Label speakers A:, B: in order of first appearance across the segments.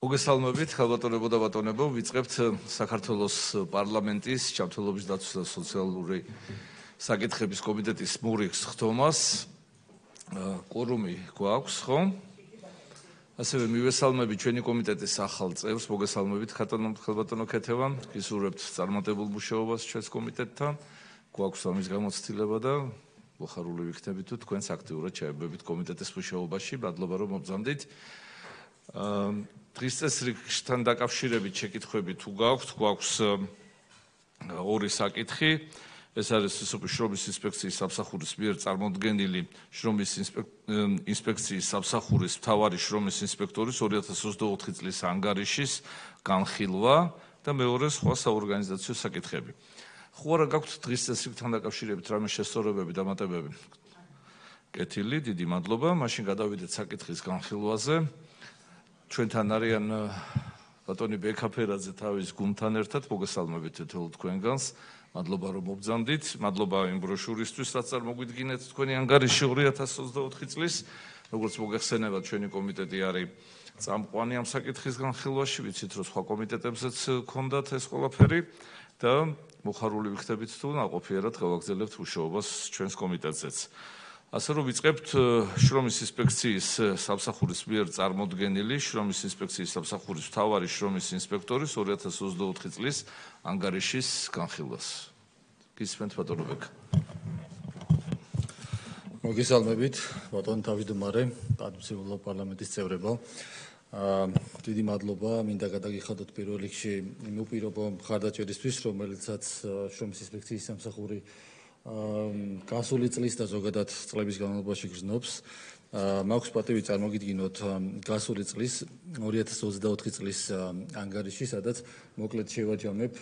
A: მოგესალმებით, ხალბატონებო და ბატონებო, ვიწყებთ საქართველოს პარლამენტის ჯანმრთელობის დაცვის და სოციალური საკითხების კომიტეტის მურიგს ხდომას. კვორუმი გვაქვს, ხო? ასევე მივესალმებით ჩვენი კომიტეტის ახალ წევრს, მოგესალმებით ხალბატონო ქეთევან, გისურვებთ წარმატებულ მუშაობას ჩვენს კომიტეტთან. გვაქვს ამის გამოცდილება და მოხარული ვიქნებით თუ თქვენს აქტიურად ჩაებებით კომიტეტის მუშაობაში. მადლობა რომ მობრძანდით. დღის წესრიგთან დაკავშირებით შეკითხვები თუ გვაქვს ორი საკითხი. ეს არის შრომის ინსპექციის სამსახურის მიერ წარმოდგენილი შრომის ინსპექციის სამსახურის მთავარი შრომის ინსპექტორის 2024 წლის ანგარიშის განხილვა და მეორე სხვა საორგანიზაციო საკითხები. ხო არა გაქვთ დღის წესრიგთან დაკავშირებით რამე შესწორებები და დამატებები? კეთილი, დიდი მადლობა. მაშინ გადავიდეთ საკითხის განხილვაზე. ჩვენთან არიან ბატონი ბექაფერაძე თავის გუნდთან ერთად, მოგესალმებით თითოეულ თქვენგანს. მადლობა რომ მობრძანდით. მადლობა იმ ბროშურისთვის, რაც წარმოგვიდგინეთ თქვენი ანგარიში 2024 წლის. როგორც მოგეხსენებათ, ჩვენი კომიტეტი არის წამყვანი ამ საკითხის განხილვაში, ვიცით რომ სხვა კომიტეტებზეც ჰქონდათ ეს ყველაფერი და მოხარული ვიქნებით თუ ნაყოფიერად გავაგრძელებთ მუშაობას ჩვენს კომიტეტზეც. ასე რომ ვიწყებთ შრომის ინსპექციის სამსახურის მიერ წარმოდგენილი შრომის ინსპექციის სამსახურის მთავარი შრომის ინსპექტორის 2024 წლის ანგარიშის განხილვას. გისმენთ ბატონო ბექა.
B: მოგესალმებით, ბატონო თავმჯდომარე, პარლამენტის პარლამენტის წევრებო. დიდი მადლობა, მინდა გადაგიხადოთ პირველ რიგში იმ უპირობო მხარდაჭერისთვის, რომელიცაც შრომის ინსპექციის სამსახური გასული წლის და ზოგადად წლების განმავლობაში გრძნობს. მაქვს პატივი წარმოგიდგინოთ გასული წლის 2024 წლის ანგარიში, სადაც მოკლედ შევაჯამებ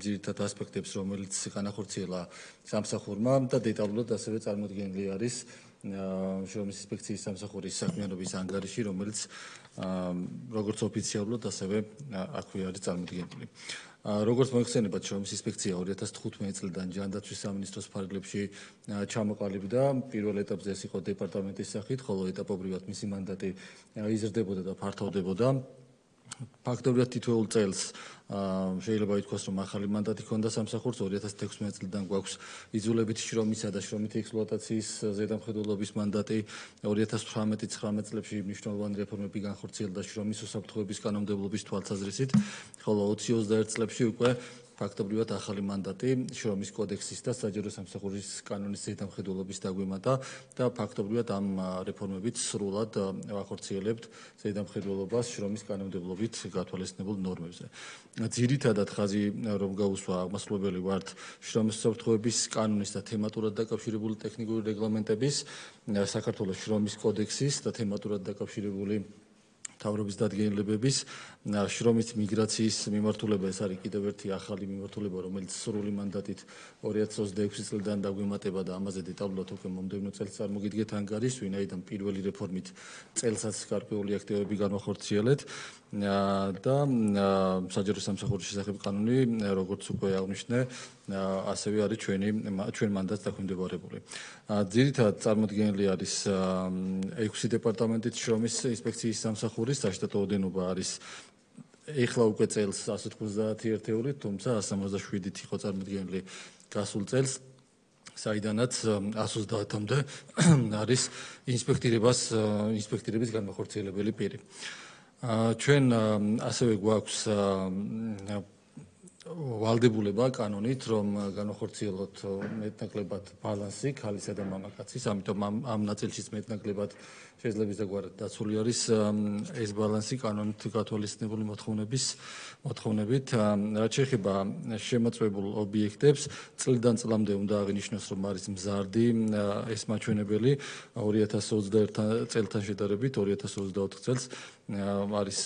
B: ძირითად ასპექტებს, რომელიც განახორციელა სამსახურმა და დეტალურად ასევე წარმოდგენილი არის შრომის ინსპექციის სამსახურის საქმიანობის ანგარიში, რომელიც როგორც ოფიციალურად, ასევე აქვე არის წარმოდგენილი. როგორც მოიხსენებათ, შრომის ინსპექცია 2015 წლიდან ჯანდაცვის სამინისტროს ფარგლებში ჩამოყალიბდა. პირველ ეტაპზე ეს იყო დეპარტამენტის სახით, ხოლო ეტაპობრივად მისი მანდატი იზრდებოდა და ფართოვდებოდა. ფაქტობრივად თითოეულ წელს შეიძლება ითქვას, რომ ახალი მანდატი ჰქონდა სამსახურს. 2016 წლიდან გვაქვს იძულებითი შრომისა და შრომითი ექსპლუატაციის ზედამხედველობის მანდატი. 2018-19 წლებში მნიშვნელოვანი რეფორმები განხორციელდა შრომის უსაფრთხოების კანონმდებლობის თვალსაზრისით, ხოლო 20-21 წლებში უკვე ფაქტობრივად ახალი მანდატი შრომის კოდექსის და საჯარო სამსახურის კანონის ზედამხედველობის დაგვემატა და ფაქტობრივად ამ რეფორმებით სრულად ვახორციელებთ ზედამხედველობას შრომის კანონმდებლობით გათვალისწინებულ ნორმებზე. ძირითადად ხაზი რომ გაუსვა აღმასრულებელი ვართ შრომის უსაფრთხოების კანონის და თემატურად დაკავშირებული ტექნიკური რეგლამენტების, საქართველოს შრომის კოდექსის და თემატურად დაკავშირებული მთავრობის დადგენილებების, შრომის მიგრაციის მიმართულება. ეს არის კიდევ ერთი ახალი მიმართულება, რომელიც სრული მანდატით 2026 წლიდან დაგვემატება და ამაზე დეტალურად უკვე მომდევნო წელს წარმოგიდგეთ ანგარიშს, ვინაიდან პირველი რეფორმით წელსაც გარკვეული აქტივობები განვახორციელეთ და საჯარო სამსახურის შესახებ კანონი, როგორც უკვე აღნიშნე, ასევე არის ჩვენ მანდატს დაქვემდებარებული. ძირითადად წარმოდგენილი არის 6 დეპარტამენტით შრომის ინსპექციის სამსახურის საშტატო ოდენობა არის ეხლა უკვე წელს 190 ერთეული, თუმცა 167-ით იყო წარმოდგენილი გასულ წელს, საიდანაც 130-მდე არის ინსპექტირების განმახორციელებელი პირი. ჩვენ ასევე გვაქვს ვალდებულება კანონით, რომ განახორციელოთ მეტნაკლებად ბალანსი ქალისა და მამაკაცის, ამიტომ ამ ნაწილშიც მეტნაკლებად შეძლებს და გვარად დაცული არის ეს ბალანსი კანონით გათვალისწინებული მოთხოვნებით. რაც შეეხება შემოწმებულ ობიექტებს, წლიდან წლამდე უნდა აღინიშნოს, რომ არის მზარდი ეს მაჩვენებელი 2021 წელთან შედარებით 2024 წელს არის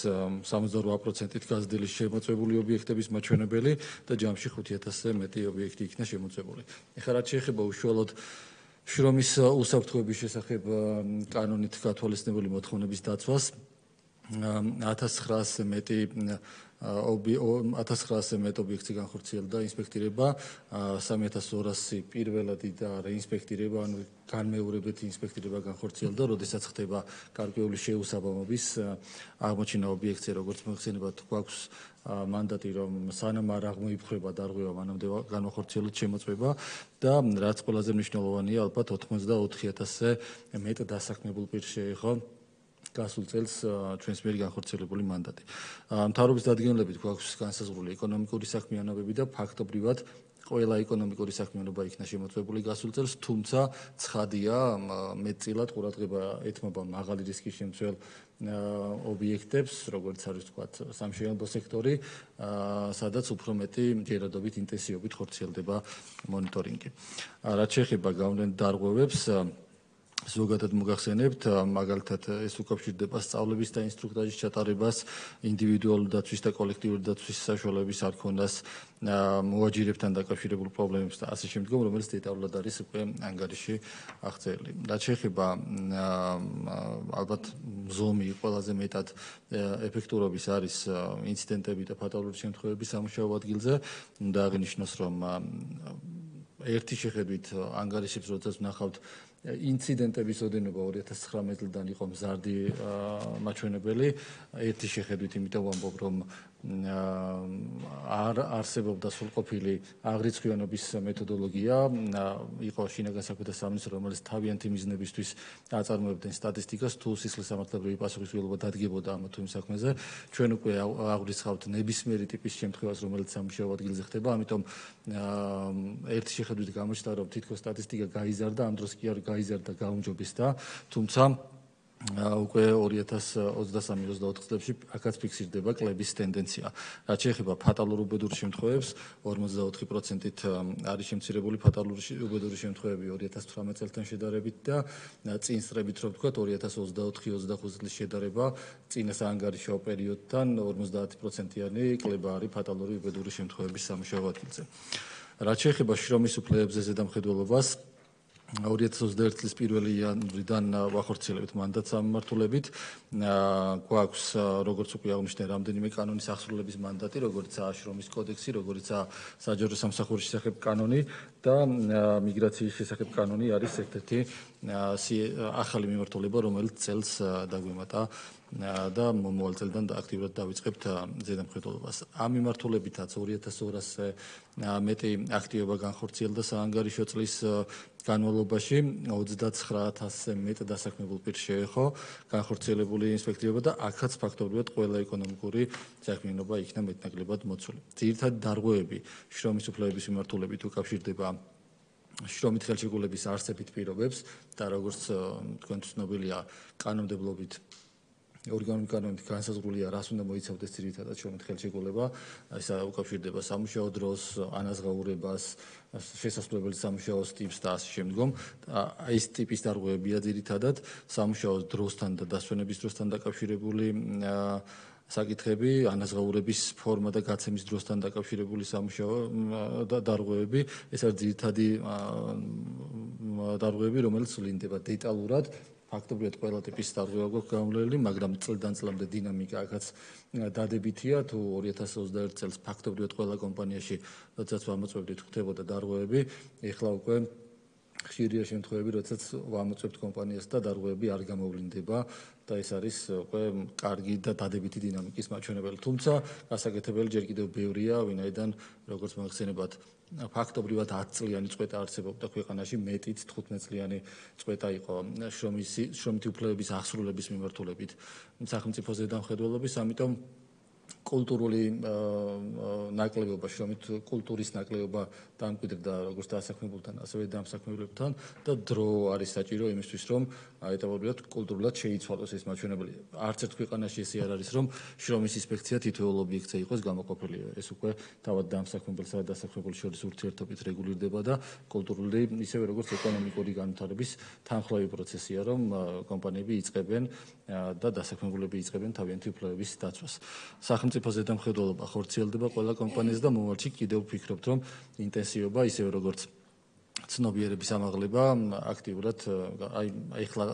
B: 78%-ით გაზრდილი შემოწმებული ობიექტების მაჩვენებელი და ჯამში 5000-ზე მეტი ობიექტი იქნა შემოწმებული. ეხლა რაც შეეხება უშუალოდ შრომის უსაფრთხოების შესახებ კანონით გათვალისწინებული მოთხოვნების დაცვას, 1900-ზე მეტი 1900-ზე მეტ ობიექტზე განხორციელდა ინსპექტირება, 3200 პირველადი და რეინსპექტირება, ანუ განმეორებითი ინსპექტირება განხორციელდა, როდესაც ხდება გარკვეული შეუსაბამობის აღმოჩენა ობიექტზე, როგორც მოიხსენებათ, გვაქვს მანდატი, რომ სანამ არ აღმოიფხვრება დარღვევა, მანამდე განახორციელოთ შემოწმება და რაც ყველაზე მნიშვნელოვანია, ალბათ 84000-ზე მეტ დასაქმებულ პირს შეეხო გასულ წელს ჩვენს მიერ განხორციელებული მანდატი. მთავრობის დადგენილებით გვაქვს განსაზღვრული ეკონომიკური საქმიანობები და ფაქტობრივად ყველა ეკონომიკური საქმიანობა იქნა შემოწმებული გასულ წელს, თუმცა ცხადია, მეტწილად ყურადღება ეთმობა მაღალი რისკის შემცველ ობიექტებს, როგორც არის ვთქვათ, სამშენებლო სექტორი, სადაც უფრო მეტი ჯერადობით ინტენსივობით ხორციელდება მონიტორინგი. რაც შეეხება გავლენით დარღვევებს, ზოგადად მოგახსენებთ, მაგალითად ეს უკავშირდება სწავლების და ინსტრუქტაჟის ჩატარებას, ინდივიდუალური დაცვის და კოლექტიური დაცვის საშუალებების არქონას, მოაჯირებთან დაკავშირებულ პრობლემებს და ასე შემდგომ, რომელიც დეტალურად არის უკვე ანგარიში აღწერილი. რაც შეეხება ალბათ ზომი ყველაზე მეტად ეფექტურობის არის ინციდენტები და ფატალური შემთხვევები სამუშაო ადგილზე. უნდა აღინიშნოს, რომ ერთი შეხედვით ანგარიშებს როდესაც ვნახავთ, ინციდენტების ოდენობა 2019 წლიდან იყო მზარდი მაჩვენებელი, ერთი შეხედვით, იმიტომ ვამბობ, რომ არ არსებობდა სრულყოფილი აღრიცხვიანობის მეთოდოლოგია, იყო შინაგან საქმეთა სამინისტრო, რომელიც თავიანთი მიზნებისთვის აწარმოებდნენ სტატისტიკას, თუ სისხლისამართლებრივი პასუხისმგებლობა დადგებოდა ამ თუ იმ საქმეზე. ჩვენ უკვე აღვრიცხავთ ნებისმიერი ტიპის შემთხვევას, რომელიც სამუშაო ადგილზე ხდება, ამიტომ ერთი შეხედვით გამოჩნდა, რომ თითქოს სტატისტიკა გაიზარდა, ამ დროს კი არ გაიზარდა, გაუმჯობესდა, თუმცა უკვე 2023-24 წლებში აქაც ფიქსირდება კლების ტენდენცია. რაც შეეხება ფატალურ უბედურ შემთხვევებს, 44%-ით არის შემცირებული ფატალური უბედური შემთხვევები 2018 წელთან შედარებით და წინსწრებით, რომ ვთქვათ, 2024-25 წლის შედარება წინა საანგარიშო პერიოდთან 50%-იანი კლება არის ფატალური უბედური შემთხვევების სამუშაო ადგილზე. რაც შეეხება შრომის უფლებებზე ზედამხედველობას, 2021 წლის 1 იანვრიდან ვახორციელებთ მანდატს ამმართულებით. გვაქვს, როგორც უკვე აღნიშნე, რამდენიმე კანონის ახსრულების მანდატი, როგორიცაა შრომის კოდექსი, როგორიცაა საჯარო სამსახურის შესახებ კანონი და მიგრაციის შესახებ კანონი არის ერთ-ერთი ახალი მიმართულება, რომელიც წელს დაგვემატა და მომავალ წელიდან აქტიურად დავიწყებთ ზედამხედველობას. ამ მიმართულებითაც 2200-ზე მეტი აქტივობა განხორციელდა საანგარიშო წლის განმავლობაში, 29000-ზე მეტ დასაქმებულ პირს შეეხო განხორციელებული ინსპექტირება და აქაც ფაქტობრივად ყველა ეკონომიკური საქმიანობა იქნა მეტნაკლებად მოცული. ძირითადი დარღვევები შრომის უფლებების მიმართულებით უკავშირდება შრომით ხელშეკრულების არსებით პირობებს და როგორც თქვენ ცნობილია, კანონმდებლობით ორგანული კანონით განსაზღვრულია, რას უნდა მოიცავდეს ძირითადად შრომით ხელშეკრულება, ეს უკავშირდება სამუშაო დროს, ანაზღაურებას, შესაძლებელი სამუშაოს ტიპს და ასე შემდგომ. ეს ტიპის დარღვევებია ძირითადად სამუშაოს დროსთან და დასვენების დროსთან დაკავშირებული საკითხები, ანაზღაურების ფორმა და გაცემის დროსთან დაკავშირებული სამუშაო დარღვევები, ეს არის ძირითადი დარღვევები, რომელიც ვლინდება დეტალურად. ფაქტობრივად ყველა ტიპის დარღვევა გვაქვს გამოვლენილი, მაგრამ წლიდან წლამდე დინამიკა აქაც დადებითია, თუ 2021 წელს ფაქტობრივად ყველა კომპანიაში, როდესაც ვამოწმებდით, ხდებოდა დარღვევები, ეხლა უკვე ხშირია შემთხვევები, როდესაც ვამოწმებთ კომპანიას და დარღვევები არ გამოვლინდება და ეს არის უკვე კარგი და დადებითი დინამიკის მაჩვენებელი. თუმცა გასაკეთებელი ჯერ კიდევ ბევრია, ვინაიდან როგორც მოიხსენებათ, ფაქტობრივად 10 წლიანი წვეტა არსებობდა ქვეყანაში, მეტიც 15 წლიანი წვეტა იყო შრომითი უფლებების აღსრულების მიმართულებით სახელმწიფო ზედამხედველობის, ამიტომ კულტურული ნაკლებობა, შრომით კულტურის ნაკლებობა დამკვიდრდა როგორც დასაქმებულთან, ასევე დამსაქმებლებთან და დრო არის საჭირო იმისთვის, რომ ეტაპობრივად კულტურულად შეიცვალოს ეს მაჩვენებელი. არც ერთ ქვეყანაში ესე არ არის, რომ შრომის ინსპექცია თითოეულ ობიექტზე იყოს გამოყოფილი. ეს უკვე თავად დამსაქმებელსა და დასაქმებულის შორის ურთიერთობით რეგულირდება და კულტურული, ისევე როგორც ეკონომიკური განვითარების თანხმოვანი პროცესია, რომ კომპანიები იწყებენ და დასაქმებულები იწყებენ თავიანთი უფლებების დაცვას. სახელმწიფო ზედამხედველობა ხორციელდება ყველა კომპანიაზე და მომავალში კიდევ ვფიქრობთ, რომ ინტენსივობა ისევე როგორც ცნობიერების ამაღლება აქტიურად აი ხლა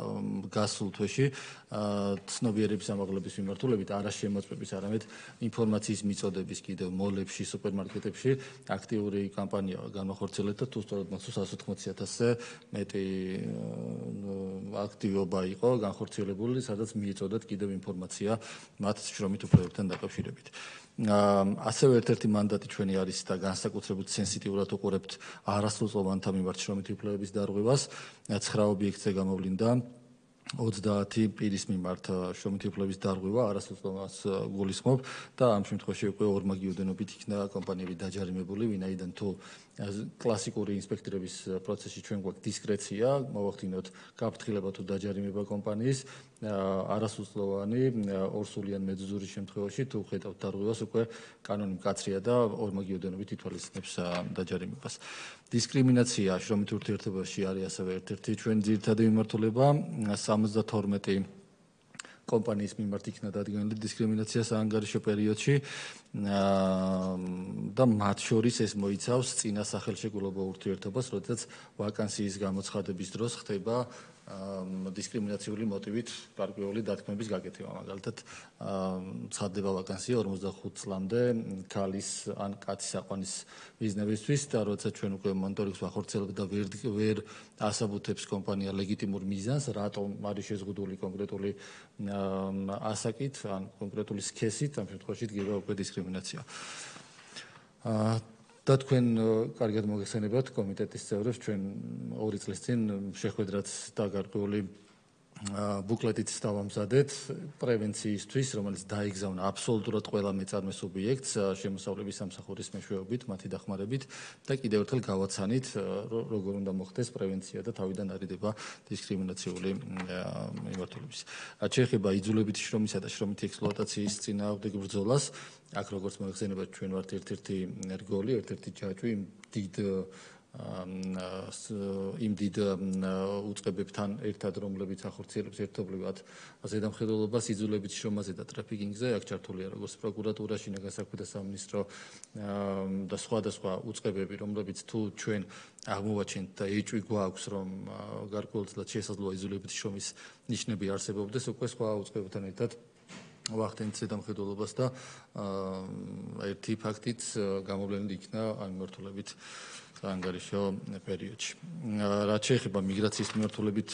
B: გასულ თვეში ცნობიერების ამაღლების მიმართულებით არა შემოწმების, არამედ ინფორმაციის მიწოდების კიდევ მოლებში, სუპერმარკეტებში აქტიური კამპანია განახორციელეთ და თუ სწორად მახსოვს 180,000-ზე მეტი აქტივობა იყო განხორციელებული, სადაც მიეწოდათ კიდევ ინფორმაცია მათ შრომით უფლებებთან დაკავშირებით. ასევე ერთ-ერთი მანდატი ჩვენი არის და განსაკუთრებით სენსიტიურად უყურებთ არასრულწლოვანთა მიმართ შრომითი უფლებების დარღვევას. 9 ობიექტზე გამოვლინდა 30 პირის მიმართ შრომითი უფლებების დარღვევა არასრულწლოვანს გულისხმობ და ამ შემთხვევაში უკვე ორმაგი ოდენობით იქნა კომპანიები დაჯარიმებული, ვინაიდან თუ კლასიკური ინსპექტორების პროცესში ჩვენ გვაქვს დისკრეცია, მოვახდინოთ გაფრთხილება თუ დაჯარიმება კომპანიის, არასრულწლოვანი ორსულიან მეძურის შემთხვევაში თუ ხედავთ დარღვევას, უკვე კანონი მკაცრია და ორმაგი ოდენობით ითვალისწინებს დაჯარიმებას. დისკრიმინაცია შრომით ურთიერთობაში არის ასევე ერთ-ერთი ჩვენ ძირითადი მიმართულება. 72 კომპანიის მიმართ იქნა დადგენილი დისკრიმინაცია საანგარიშო პერიოდში და მათ შორის ეს მოიცავს წინა სახელშეკრულებო ურთიერთობას, როდესაც ვაკანსიის გამოცხადების დროს ხდება დისკრიმინაციული მოტივით გარკვეული დათქმების გაკეთება. მაგალითად, ცხადდება ვაკანსია 45 წლამდე ქალის ან კაცის აყვანის მიზნებისთვის და როდესაც ჩვენ უკვე მონიტორინგს ვახორციელებთ და ვერ ასაბუთებს კომპანია ლეგიტიმურ მიზანს, რატომ არის შეზღუდული კონკრეტული ასაკით ან კონკრეტული სქესით, ამ შემთხვევაში დგება უკვე დისკრიმინაცია. და თქვენ კარგად მოგეხსენებათ კომიტეტის წევრებს, ჩვენ 2 წლის წინ შეხვედრაც და გარკვეული ბუკლეტიც დავამზადეთ პრევენციისთვის, რომელიც დაიგზავნა აბსოლუტურად ყველა მეწარმე სუბიექტს შემოსავლების სამსახურის მეშვეობით, მათი დახმარებით და კიდევ ერთხელ გავაცანით, როგორ უნდა მოხდეს პრევენცია და თავიდან არიდება დისკრიმინაციული მიმართულების. რაც შეეხება იძულებითი შრომისა და შრომითი ექსპლუატაციის წინააღმდეგ ბრძოლას, აქ როგორც მოიხსენებათ, ჩვენ ვართ ერთ-ერთი რგოლი, ერთ-ერთი ჯაჭვი იმ დიდ უწყებებთან ერთად, რომლებიც ახორციელებს ერთობლივად ზედამხედველობას იძულებითი შრომაზე და ტრაფიკინგზე, აქ ჩართულია როგორც პროკურატურა, შინაგან საქმეთა სამინისტრო და სხვადასხვა უწყებები, რომლებიც თუ ჩვენ აღმოვაჩენთ და ეჭვი გვაქვს, რომ გარკვეულწილად შესაძლოა იძულებითი შრომის ნიშნები არსებობდეს, უკვე სხვა უწყებებთან ერთად ვახდენთ ზედამხედველობას და ერთი ფაქტით გამოვლენილი იქნა ამ მიმართულებით საანგარიშო პერიოდში. რაც შეეხება მიგრაციის მიმართულებით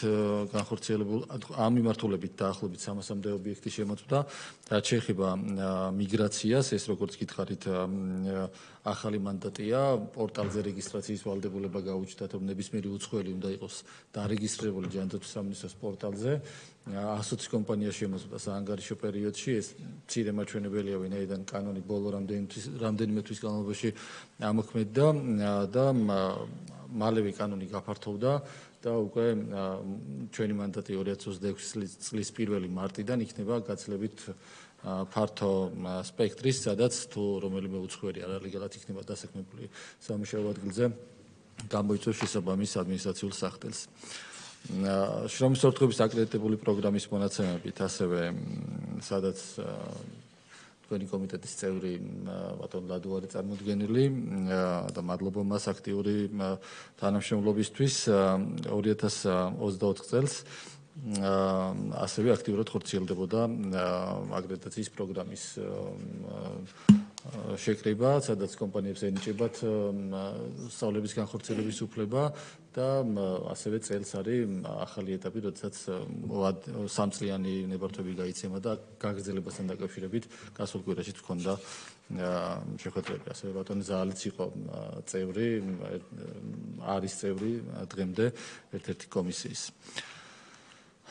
B: განხორციელებულ ამ მიმართულებით დაახლოებით 300-მდე ობიექტი შემოწმდა. რაც შეეხება მიგრაციას, ეს როგორც გითხარით, ახალი მანდატია, პორტალზე რეგისტრაციის ვალდებულება გაუჩნდათ, რომ ნებისმიერი უცხოელი უნდა იყოს დარეგისტრირებული ჯანდაცვის სამინისტროს პორტალზე. 120 კომპანია შემოწმდა საანგარიშო პერიოდში, ეს მცირე მაჩვენებელია, ვინაიდან კანონი ბოლო რამდენიმე თვის განმავლობაში ამოქმედდა და მალევე კანონი გაფართოვდა და უკვე ჩვენი მანდატი 2026 წლის 1 მარტიდან იქნება გაცილებით ფართო სპექტრის, სადაც თუ რომელიმე უცხოელი არალეგალად იქნება დასაქმებული სამუშაო ადგილზე, გამოიწვევს შესაბამის ადმინისტრაციულ სახდელს. შრომის ურთიერთობის აკრედიტებული პროგრამის მონაცემებით ასევე სადაც თქვენი კომიტეტის წევრი ბატონ ლადო არის წარმოდგენილი და მადლობა მას აქტიური თანამშრომლობისთვის 2024 წელს ასევე აქტიურად ხორციელდებოდა აკრედიტაციის პროგრამის შეკრება, სადაც კომპანიებს ენიჭებათ სწავლების განხორციელების უფლება და ასევე წელს არის ახალი ეტაპი, როდესაც 3 წლიანი ნებართვები გაიცემა და გაგრძელებასთან დაკავშირებით გასულ კვირაში თქონდა შეხვედრები. ასევე ბატონი ზალიც იყო წევრი, არის წევრი დღემდე ერთ-ერთი კომისიის.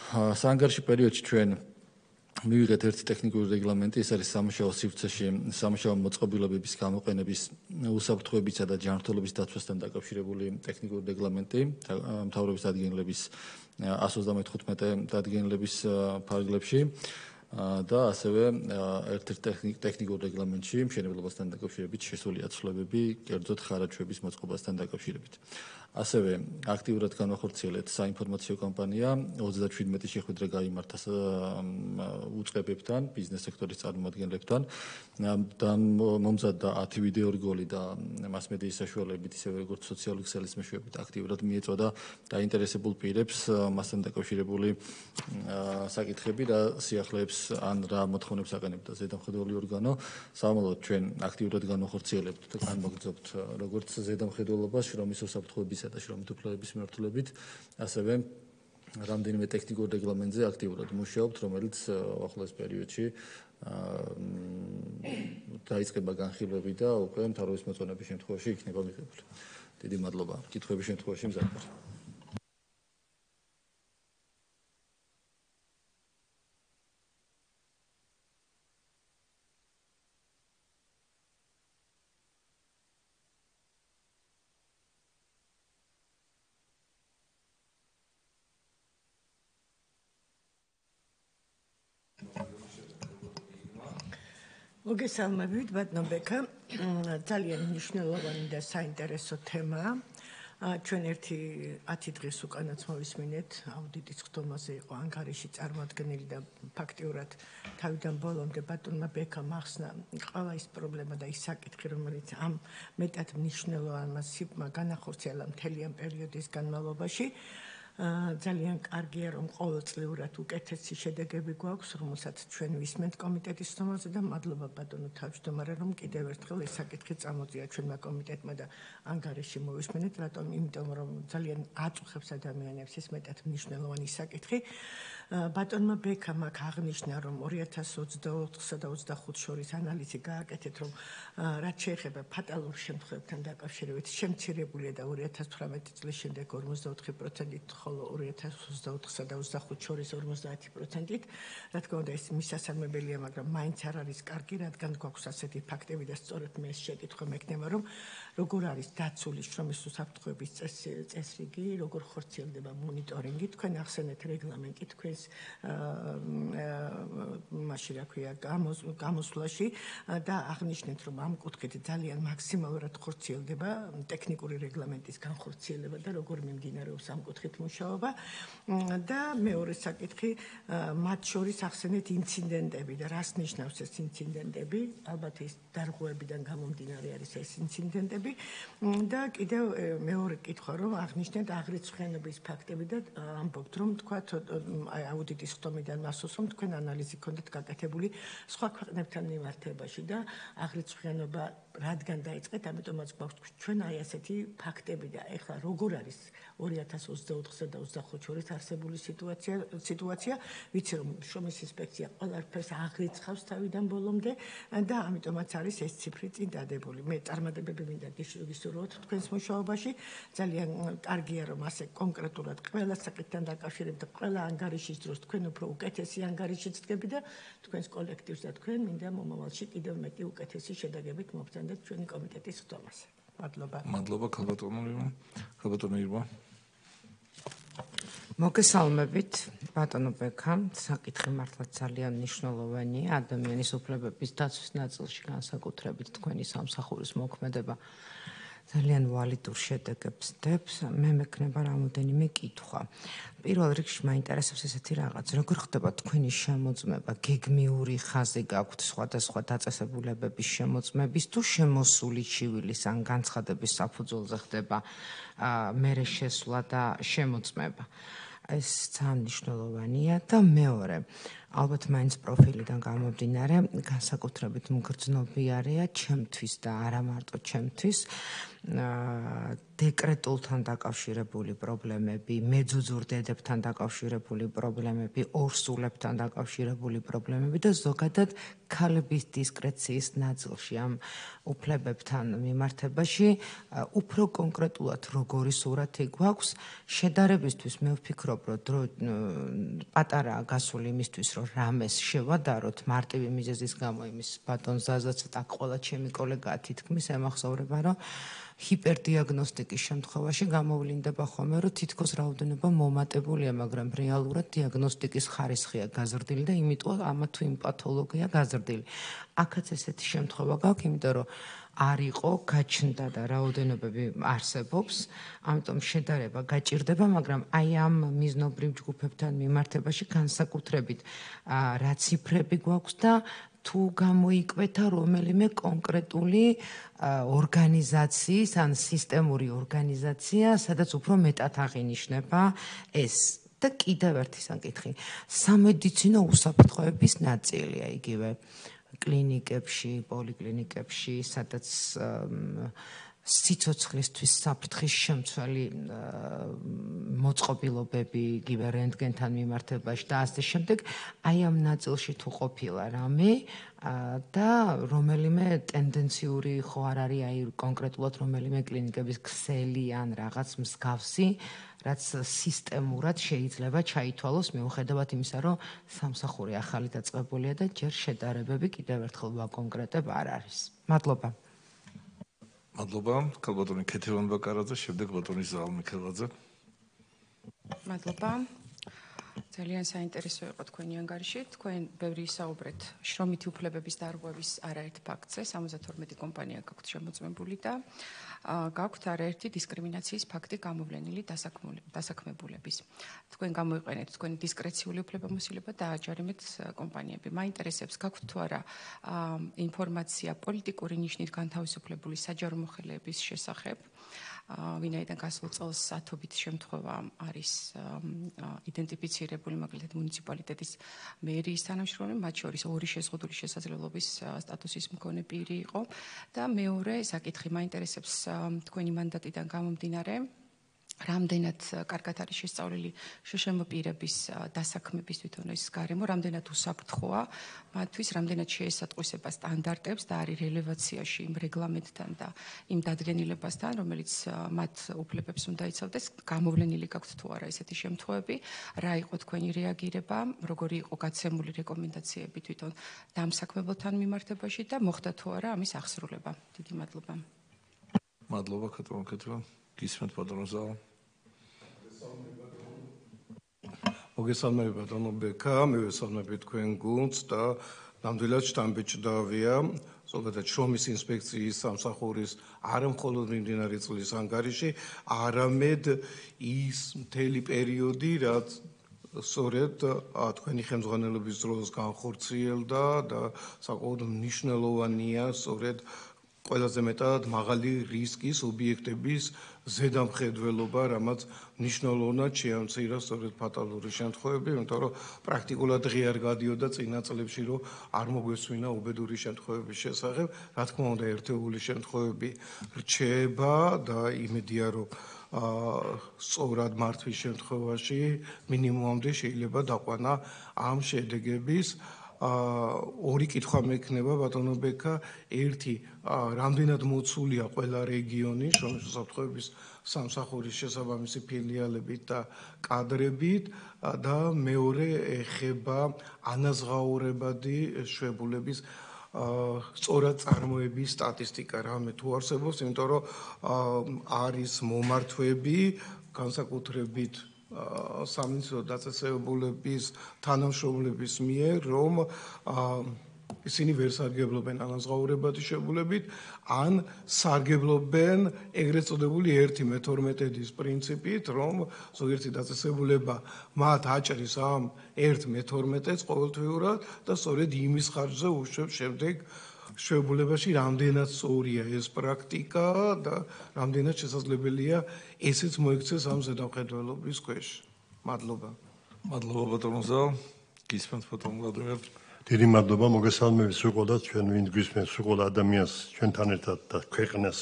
B: საანგარიშო პერიოდში ჩვენ მივიღეთ ერთი ტექნიკური რეგლამენტი, ეს არის სამუშაო სივრცეში სამუშაო მოწყობილობების გამოყენების უსაფრთხოებისა და ჯანმრთელობის დაცვასთან დაკავშირებული ტექნიკური რეგლამენტი, მთავრობის დადგენილების 135 დადგენილების ფარგლებში. და ასევე ერთ-ერთ ტექნიკურ რეგლამენტში მშენებლობასთან დაკავშირებით შესულია ცვლილებები, კერძოდ ხარაჯვების მოწყობასთან დაკავშირებით. ასევე აქტიურად განახორციელეთ საინფორმაციო კამპანია 37 შეხვედრა გაიმართა უწყებებთან, ბიზნეს სექტორის წარმომადგენლებთან და მომზადდა 10 ვიდეორგოლი და მასმედიის საშუალებით, ისევე როგორც სოციალური ქსელის მეშვეობით აქტიურად მიეწოდა დაინტერესებულ პირებს მასთან დაკავშირებული საკითხები და სიახლეებს ან რა მოთხოვნებს აყენებდა ზედამხედველი ორგანო. სამალოთ ჩვენ აქტიურად განახორციელებთ და განმოგრძობთ როგორც ზედამხედველობას, შრომის უსაფრთხოებისა და შრომით უფლებების მიმართულებით, ასევე რამდენიმე ტექნიკურ რეგლამენტზე აქტიურად მუშაობთ, რომელიც ახლოს პერიოდში დაიწყება განხილვები და უკვე მთავრობის მოწონების შემთხვევაში იქნება მიღებული. დიდი მადლობა. კითხვების შემთხვევაში მზადდება.
C: მოგესალმებით, ბატონო ბექა. ძალიან მნიშვნელოვანი და საინტერესო თემაა. ჩვენ ერთი 10 დღის უკანაც მოვისმინეთ აუდიტის ხდომაზე იყო ანგარიში წარმოადგენელი და ფაქტიურად თავიდან ბოლომდე ბატონმა ბექამ ახსნა ყველა ის პრობლემა და ის საკითხი, რომელიც ამ მეტად მნიშვნელოვანმა სიბმა განახორციელა მთელი ამ პერიოდის განმავლობაში. ძალიან კარგია, რომ ყოველწლიურად უკეთესი შედეგები გვაქვს, რომელსაც ჩვენ ვისმენთ კომიტეტის ხდომაზე და მადლობა ბატონო თავმჯდომარე, რომ კიდევ ერთხელ ეს საკითხი წამოწია ჩვენმა კომიტეტმა და ანგარიში მოვისმენეთ, რატომ? იმიტომ რომ ძალიან აწუხებს ადამიანებს ეს მეტად მნიშვნელოვანი საკითხი. ბატონმა ბექამ აქ აღნიშნა, რომ 2024-სა და 25 შორის ანალიზი გააკეთეთ, რომ რაც შეეხება ფატალურ შემთხვევებთან დაკავშირებით შემცირებულია და 2018 წლის შემდეგ 54%-ით, ხოლო 2024-სა და 25 შორის 50%-ით. რა თქმა უნდა, ეს მისასალმებელია, მაგრამ მაინც არ არის კარგი, რადგან გვაქვს ასეთი ფაქტები და სწორედ მე ეს შეკითხვა მექნება, რომ როგორ არის დაცული შრომის უსაფრთხოების წესრიგი, როგორ ხორციელდება მონიტორინგი, თქვენ ახსენეთ რეგლამენტი თქვენს მაშინ რა ქვია გამოსვლაში და აღნიშნეთ, რომ ამ კუთხით ძალიან მაქსიმალურად ხორციელდება ტექნიკური რეგლამენტის განხორციელება და როგორ მიმდინარეობს ამ კუთხით მუშაობა და მეორე საკითხი, მათ შორის ახსენეთ ინციდენტები და რას ნიშნავს ეს ინციდენტები, ალბათ ეს დარღვევებიდან გამომდინარე არის ეს ინციდენტები და კიდევ მეორე კითხვა, რომ აღნიშნეთ აღრიცხვიანობის ფაქტები და ამბობთ, რომ თქვა აუდიტის ხდომიდან მასოს, რომ თქვენ ანალიზი ქონდეთ გაკეთებული სხვა ქვეყნებთან მიმართებაში და აღრიცხვიანობა რადგან დაიწყეთ, ამიტომაც გვაქვს ჩვენ აი ასეთი ფაქტები და ეხლა როგორ არის 2024-სა და 25 შორის არსებული სიტუაცია, ვიცი რომ შრომის ინსპექცია ყველაფერს აღრიცხავს თავიდან ბოლომდე და ამიტომაც არის ეს ციფრი წინ დადებული. მე წარმატებები მინდა გისურვოთ თქვენს მუშაობაში. ძალიან კარგია რომ ასე კონკრეტულად ყველა საკითხთან დაკავშირებით და ყველა ანგარიშის დროს თქვენ უფრო უკეთესი ანგარიშიც დგები და თქვენს კოლექტივს და თქვენ მინდა მომავალში კიდევ მეტი უკეთესი შედეგებით მოგწანდეთ ჩვენი კომიტეტის ხდომაზე. მადლობა.
A: მადლობა ქალბატონო ირმა.
D: მოგესალმებით, ბატონო ბექა, საკითხი მართლაც ძალიან მნიშვნელოვანია, ადამიანის უფლებების დაცვის ნაწილში განსაკუთრებით თქვენი სამსახურის მოქმედება ძალიან ვალიდურ შედეგებს დებს. მე მექნება რამოდენიმე კითხვა. პირველ რიგში მაინტერესებს ესეთი რაღაც, როგორ ხდება თქვენი შემოწმება, გეგმიური ხაზი გაქვთ სხვადასხვა დაწესებულებების შემოწმების თუ შემოსული ჩივილის ან განცხადების საფუძველზე ხდება მერე შესვლა და შემოწმება. ეს ძალიან მნიშვნელოვანია და მეორე, ალბათ მაინც პროფილიდან გამომდინარე, განსაკუთრებით მგრძნობიარეა ჩემთვის და არა მარტო ჩემთვის დეკრეტულთან დაკავშირებული პრობლემები, მეძუძურ დედებთან დაკავშირებული პრობლემები, ორსულებთან დაკავშირებული პრობლემები და ზოგადად ქალების დისკრეციის ნაწილში ამ უფლებებთან მიმართებაში უფრო კონკრეტულად როგორი სურათი გვაქვს. შედარებისთვის მე ვფიქრობ, რომ პატარაა გასული იმისთვის, რომ რამეს შევადაროთ მარტივი მიზეზის გამო იმის ბატონ ზაზაც და ყველა ჩემი კოლეგაა თითქმის ემახსოვრება რომ ჰიპერდიაგნოსტიკის შემთხვევაში გამოვლინდება ხოლმე რომ თითქოს რაოდენობა მომატებულია, მაგრამ რეალურად დიაგნოსტიკის ხარისხია გაზრდილი და იმიტომ ამა თუ იმ პათოლოგია გაზრდილი. აქაც ესეთი შემთხვევა გაქვს, იმიტომ რომ არ იყო, გაჩნდა და რაოდენობები არსებობს, ამიტომ შედარება გაჭირდება, მაგრამ აი ამ მიზნობრივ ჯგუფებთან მიმართებაში განსაკუთრებით რა ციფრები გვაქვს და თუ გამოიკვეთა რომელიმე კონკრეტული ორგანიზაციის ან სისტემური ორგანიზაცია, სადაც უფრო მეტად აღინიშნება ეს. და კიდევ ერთი საკითხი. სამედიცინო უსაფრთხოების ნაწილია იგივე კლინიკებში, პოლიკლინიკებში, სადაც სიცოცხლისთვის საფრთხის შემცველი მოწყობილობები, იგივე რენტგენთან მიმართებაში და ასე შემდეგ, აი ამ ნაწილში თუ ყოფილა რამე და რომელიმე ტენდენციური ხო არ არის აი კონკრეტულად რომელიმე კლინიკების ქსელი ან რაღაც მსგავსი, რაც სისტემურად შეიძლება ჩაითვალოს მიუხედავად იმისა, რომ სამსახური ახალი დაწყებულია და ჯერ შედარებები კიდევ ერთხელ ვაკონკრეტებ არ არის. მადლობა.
A: მადლობა, ქალბატონი ქეთევან ბაკარაძე, შემდეგ ბატონი ზაალ მიქელაძე.
E: მადლობა. ძალიან საინტერესო იყო თქვენი ანგარიში. თქვენ ბევრი ისაუბრეთ შრომითი უფლებების დარღვევის არაერთ ფაქტზე, 72 კომპანია გაქვთ შემოწმებული და გაქვთ არაერთი დისკრიმინაციის ფაქტი გამოვლენილი დასაქმებულების. თქვენ გამოიყენეთ თქვენი დისკრეციული უფლებამოსილება და აჯარიმეთ კომპანიები. მაინტერესებს გაქვთ თუ არა ინფორმაცია პოლიტიკური ნიშნით განთავისუფლებული საჯარო მოხელეების შესახებ. ვინაიდან გასულ წელს ათობით შემთხვევა არის იდენტიფიცირებული, მაგალითად მუნიციპალიტეტის მერიის თანამშრომელი, მათ შორის 2 შეზღუდული შესაძლებლობის სტატუსის მქონე პირი იყო და მეორე საკითხი მაინტერესებს თქვენი მანდატიდან გამომდინარე რამდენად კარგად არის შესწავლილი შშმ პირების დასაქმების თვითონ ეს გარემო, რამდენად უსაფრთხოა მათთვის, რამდენად შეესატყვისება სტანდარტებს და არის რელევაციაში იმ რეგლამენტთან და იმ დადგენილებასთან, რომელიც მათ უფლებებს უნდა იცავდეს. გამოვლენილი გაქვთ თუ არა ესეთი შემთხვევები, რა იყო თქვენი რეაგირება, როგორი იყო გაცემული რეკომენდაციები თვითონ დამსაქმებელთან მიმართებაში და მოხდა თუ არა ამის აღსრულება. დიდი მადლობა.
A: მადლობა ქეთევან. გისმენთ ბატონო ზაალ.
F: მოგესალმებით ბატონო ბექა, მივესალმებით თქვენ გუნდს და ნამდვილად შთამბეჭდავია ზოგადად შრომის ინსპექციის სამსახურის არა მხოლოდ მიმდინარე წლის ანგარიში, არამედ ის მთელი პერიოდი, რაც სწორედ თქვენი ხელმძღვანელობის დროს განხორციელდა და საკმაოდ მნიშვნელოვანია სწორედ ყველაზე მეტად მაღალი რისკის ობიექტების ზედამხედველობა, რამაც მნიშვნელოვნად შეამცირა სწორედ ფატალური შემთხვევები, იმიტომ რომ პრაქტიკულად ღიარ გადიოდა წინა წლებში, რომ არ მოგვესვინა უბედური შემთხვევების შესახებ. რა თქმა უნდა, ერთეული შემთხვევები რჩება და იმედია, რომ სწორად მართვის შემთხვევაში მინიმუმამდე შეიძლება დაყვანა ამ შედეგების. ორი კითხვა მექნება ბატონო ბექა, ერთი რამდენად მოცულია ყველა რეგიონი შრომის უსაფრთხოების სამსახურის შესაბამისი ფილიალებით და კადრებით და მეორე ეხება ანაზღაურებადი შვებულების სწორად წარმოების სტატისტიკა რამე თუ არსებობს, იმიტომ რომ არის მომართვები განსაკუთრებით სამინისტრო დაწესებულების თანამშრომლების მიერ, რომ ისინი ვერ სარგებლობენ ანაზღაურებადი შვებულებით, ან სარგებლობენ ეგრეთ წოდებული 1/12 პრინციპით, რომ ზოგიერთი დაწესებულება მათ აჭრის ამ 1/12-ს ყოველთვიურად და სწორედ იმის ხარჯზე უშვებს შემდეგ შვებულებაში რამდენად სწორია ეს პრაქტიკა და რამდენად შესაძლებელია ესეც მოექცეს ამ ზედამხედველობის ქვეშ. მადლობა.
A: მადლობა ბატონო ზაალ. გისმენთ ბატონო ვლადიმერ.
G: დიდი მადლობა, მოგესალმებით სულ ჩვენ ვინ გვისმენთ სულ ადამიანს ჩვენთან ერთად და ქვეყნას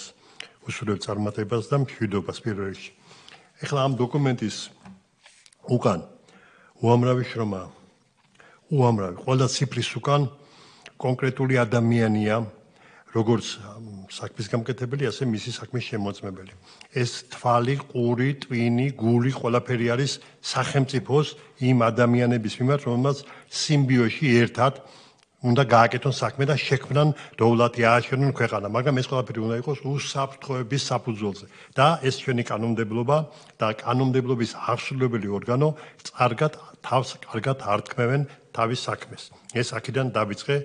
G: უსურვებ წარმატებას და მშვიდობას პირველ რიგში. ეხლა ამ დოკუმენტის უკან უამრავი შრომა, უამრავი ყველა ციფრის უკან კონკრეტული ადამიანია, როგორც საქმის გამკეთებელი, ასე მისი საქმის შემოწმებელი. ეს თვალი, ყური, ტვინი, გული, ყველაფერი არის სახელმწიფოს იმ ადამიანების მიმართ, რომელმაც სიმბიოზში ერთად უნდა გააკეთონ საქმე და შექმნან დოვლათი, ააშენონ ქვეყანა, მაგრამ ეს ყველაფერი უნდა იყოს უსაფრთხოების საფუძველზე. და ეს ჩვენი კანონმდებლობა და კანონმდებლობის აღსრულებელი ორგანო კარგად არ თქმევენ თავის საქმეს. ეს აქედან დავიწყე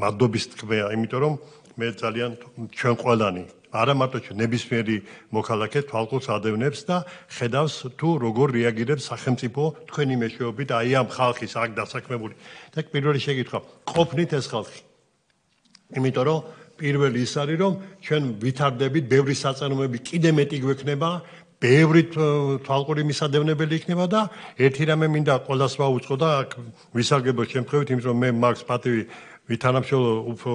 G: მადლობის თქმა, იმიტომ რომ მე ძალიან ჩვენ ყველანი არა მარტო ჩვენ ნებისმიერი მოქალაქე თვალყურს ადევნებს და ხედავს თუ როგორ რეაგირებს სახელმწიფო თქვენი მეშვეობით აი ამ ხალხის აქ დასაქმებული. და პირველი შეკითხვა, ყოფნით ეს ხალხი. იმიტომ რომ პირველი ის არის რომ ჩვენ ვითარდებით, ბევრი საწარმოები კიდე მეტი გვექნება, ბევრი თვალყური მისადევნებელი იქნება და ერთი რამე მინდა ყველას ვაუწყო და აქ ვისარგებლო შემთხვევით, იმიტომ რომ მე მაქვს პატივი ვითანამშრომლო უფრო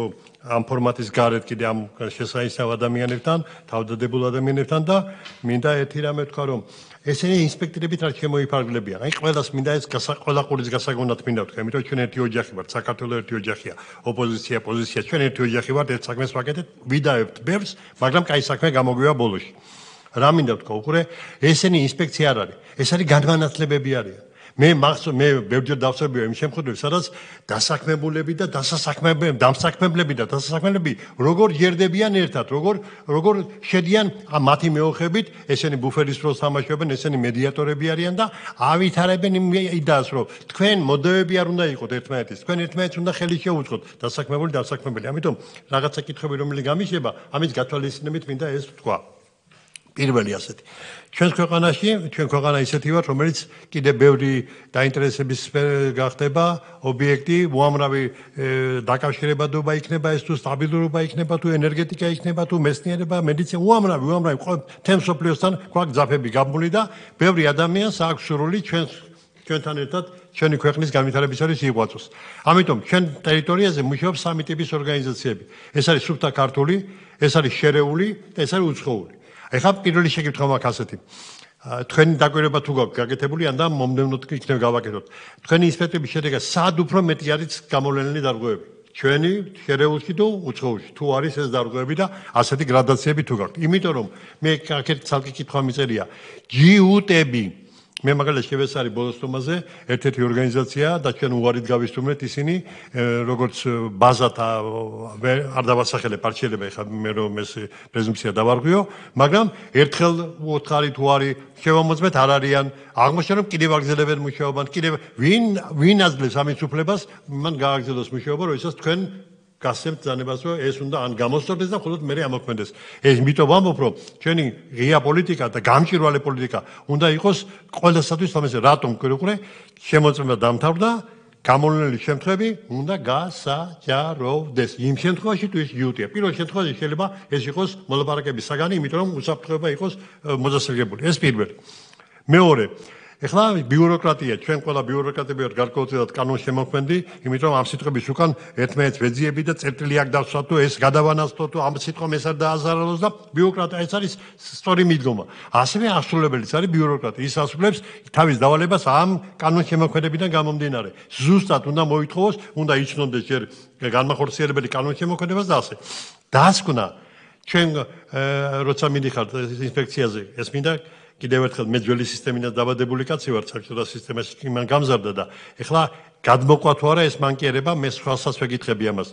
G: ამ ფორმატის გარეთ კიდე ამ შესანიშნავ ადამიანებთან, თავდადებულ ადამიანებთან და მინდა ერთი რამე თქვა რომ ესენი ინსპექტორებით რაც შემოიფარგლებიან. აი ყველას მინდა ეს ყველა ყურის გასაგონად მინდა ვთქვა, იმიტომ რომ ჩვენ ერთი ოჯახი ვართ, საქართველოს ერთი ოჯახია, ოპოზიცია, პოზიცია, ჩვენ ერთი ოჯახი ვართ, ერთ საქმეს ვაკეთებთ, ვიდაებთ ბევრს, მაგრამ კაი საქმე გამოგვივა ბოლოში. რა მინდა ვთქვა, უყურე, ესენი ინსპექცია არ არის, ეს არის განმანათლებები არიან. მე ბევრჯერ დავსებია იმ შემთხვევებში, სადაც დასაქმებულები და დამსაქმებლები და დასაქმებლები როგორ ჯერდებიან ერთად, როგორ შედიან მათი მეოხებით, ესენი ბუფერის როლს თამაშობენ, ესენი მედიატორები არიან და ავითარებენ იმ იდეას, რომ თქვენ მოდევები არ უნდა იყოთ ერთმანეთის, თქვენ ერთმანეთს უნდა ხელი შეუწყოთ, დასაქმებელი. ამიტომ რაღაცა კითხვები რომელი გამიშება, ამის გათვალისწინებით მინდა ეს ვთქვა. პირველი ასეთი. ჩვენ ქვეყანა ისეთი ვარ, რომელიც კიდე ბევრი დაინტერესების გახდება ობიექტი, უამრავი დაკავშირებადობა იქნება, ეს თუ სტაბილურობა იქნება, თუ ენერგეტიკა იქნება, თუ მეცნიერება, მედიცინა, უამრავი თემ სოფლიოსთან გვაქვს ძაფები გამული და ბევრი ადამიანს აქვს სურვილი ჩვენთან ერთად ჩვენი ქვეყნის განვითარებისათვის იღვაწოს. ამიტომ ჩვენ ტერიტორიაზე მუშაობს სამი ტიპის ორგანიზაციები. ეს არის სუფთა ქართული, ეს არის შერეული და ეს არის უცხოური. ეხლა პირველი შეკითხვა მაქვს ასეთი. თქვენი დაკვირვება თუ გაქვთ გაკეთებული, ან და მომდევნო იქნება გავაკეთოთ. თქვენი ინსპექტორების შედეგად სად უფრო მეტი არის გამოვლენილი დარღვევები? ჩვენი შერეულში თუ უცხოურში? თუ არის ეს დარღვევები და ასეთი გრადაციები თუ გაქვთ? იმიტომ რომ მე აქეთ ცალკე კითხვა მიწერია. ჯიუტები მე მაგალითად შევესწარი ბოლოსტომაზე ერთ-ერთი ორგანიზაცია და ჩვენ უარით გავისურვებთ ისინი როგორც ბაზად არ დავასახელებ არჩელება ეხლა მე რომ ეს პრეზუმპცია დავარღვიო მაგრამ ერთხელ უთხარი თუ არის შევამოწმეთ არ არიან აღმოჩნდა რომ კიდევ აგრძელებენ მუშაობან კიდევ ვინ აძლევს ამის უფლებას მან გააგრძელოს მუშაობა როდესაც თქვენ გასცემთ ბრძანებას რომ ეს უნდა ან გამოსწორდეს და მხოლოდ მე ამოქმედეს ეს მითო ვამბობ რომ ჩვენი ღია პოლიტიკა და გამჭვირვალე პოლიტიკა უნდა იყოს ყველასათვის თამაში რატომ გვიყურე შემოწმება დამთავრდა გამოვლენილი შემთხვევები უნდა გასაჯაროვდეს იმ შემთხვევაში თუ ის იუტია პირველ შემთხვევაში შეიძლება ეს იყოს მოლაპარაკების საგანი იმიტომ რომ უსაფრთხოება იყოს მოძასერგებული ეს პირველი მეორე ეხლა ბიუროკრატია ჩვენ ყველა ბიუროკრატები ვართ გარკვეულწილად კანონშემოქმედი იმიტომ რომ ამ სიტყვების უკან ერთმანეთს ვეძიები და წერტილი აქ დავსვათ თუ ეს გადავანაცვლო თუ ამ სიტყვამ ეს არ დააზარალოს და ბიუროკრატია ეს არის სწორი მიდგომა ასევე ასრულებელიც არის ბიუროკრატია ის ასრულებს თავის დავალებას ამ კანონშემოქმედებიდან გამომდინარე ზუსტად უნდა მოითხოვოს უნდა იცნობდეს ჯერ განმახორციელებელი კანონშემოქმედებას და ასე დასკვნა ჩვენ როცა მიდიხართ ინსპექციაზე ეს მინდა კიდევ ერთხელ მე ძველი სისტემიდან დაბადებული კაცი ვარ საერთოდ სისტემაში მან გამზარდა და ეხლა გადმოყვა თუ არა ეს მანკიერება მე სხვასაც ვეკითხები ამას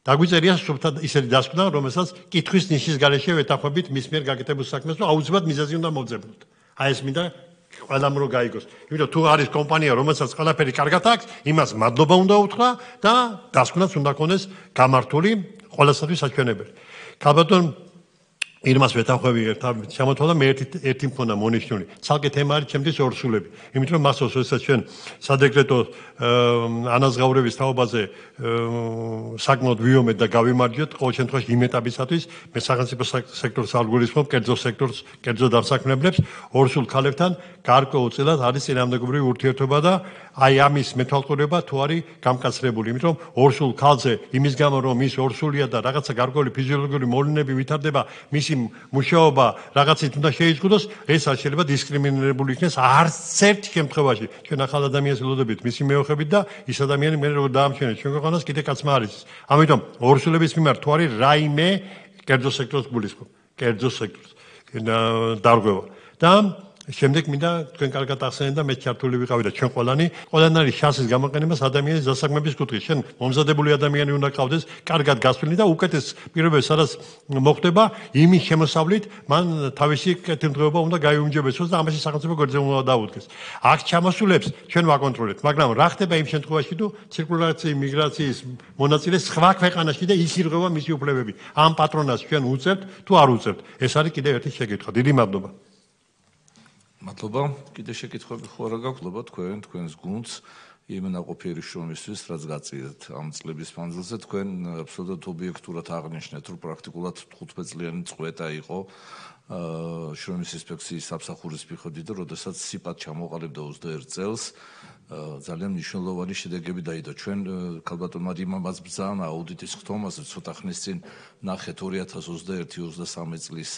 G: დაგვიწერია სუფთა ისეთი დასკვნა რომელსაც კითხვის ნიშის გარეშე ვეთანხმებით მის მიერ გაკეთებულ საქმეს რომ აუცილებლად მიზეზი უნდა მოვძებნოთ აი ეს მინდა ყველამ რო გაიგოს იმიტომ თუ არის კომპანია რომელსაც ყველაფერი კარგად აქვს იმას მადლობა უნდა უთხრა და დასკვნაც უნდა ქონდეს გამართული ყველასათვის საჩვენებელი ქალბატონ ირმას ვეთანხმები შემოთვალა მე ერთი მქონდა მონიშნული ცალკე თემა არის ჩემთვის ორსულები იმიტომ რომ მახსოვს როდესაც ჩვენ სადეკრეტო ანაზღაურების თაობაზე საკმაოდ ვიომეთ და გავიმარჯვეთ ყოველ შემთხვევაში იმ ეტაპისათვის მე სახელმწიფო სექტორს აღგულისხმობ კერძო სექტორს კერძო დამსაქმებლებს ორსულ ქალებთან გარკვეულწილად არის წინააღმდეგობრივი ურთიერთობა და აი ამის მეთვალყურება თუ არის გამკაცრებული იმიტომ რომ ორსულ ქალზე იმის გამო რომ ის ორსულია და რაღაცა გარკვეული ფიზიოლოგიური მოვლენები ვითარდება მისი მისი მუშაობა რაღაცით უნდა შეიზღუდოს, ეს არ შეიძლება დისკრიმინირებული იქნეს არც ერთ შემთხვევაში. ჩვენ ახალ ადამიანს ველოდებით მისი მეოხებით და ის ადამიანი მე როგორ დაამჩნევთ ჩვენ ქვეყანას კიდე კაცმა არის. ამიტომ ორსულების მიმართ თუ არის რაიმე კერძო სექტორს გულისხმობ, კერძო სექტორს დარღვევა და შემდეგ მინდა თქვენ კარგად ახსენეთ და მე ჩართული ვიყავი და ჩვენ ყველანი არის შანსის გამოყენებას ადამიანის დასაქმების კუთხით. შენ მომზადებული ადამიანი უნდა ყავდეს, კარგად გასვლილი და უკეთეს პირობებს სადაც მოხდება, იმის შემოსავლით მან თავისი კეთილდღეობა უნდა გაიუმჯობესოს და ამაში სახელმწიფო გვერდზე უნდა დაუდგეს. აქ ჩამოსულებს ჩვენ ვაკონტროლებთ, მაგრამ რა ხდება იმ შემთხვევაში, თუ ცირკულაციის, მიგრაციის მონაწილე სხვა ქვეყანაში და ის ირღვევა მისი უფლებები. ამ პატრონას ჩვენ უწევთ თუ არ უწევთ? ეს არის კიდევ ერთი შეკითხვა. დიდი მადლობა.
A: მადლობა. კიდე შეკითხვები ხო არა გაქვთ? მადლობა თქვენს გუნდს იმ ნაყოფიერი შრომისთვის, რაც გაწიეთ ამ წლების მანძილზე. თქვენ აბსოლუტურად ობიექტურად აღნიშნეთ, რომ პრაქტიკულად 15 წლიანი წვეთა იყო შრომის ინსპექციის სამსახურის მიხედვით და როდესაც სიპატ ჩამოყალიბდა 21 წელს, ძალიან მნიშვნელოვანი შედეგები დაიდო. ჩვენ ქალბატონმა იმამაც ბრძანა აუდიტის ხდომაზე ცოტა ხნის წინ ნახეთ 2021-23 წლის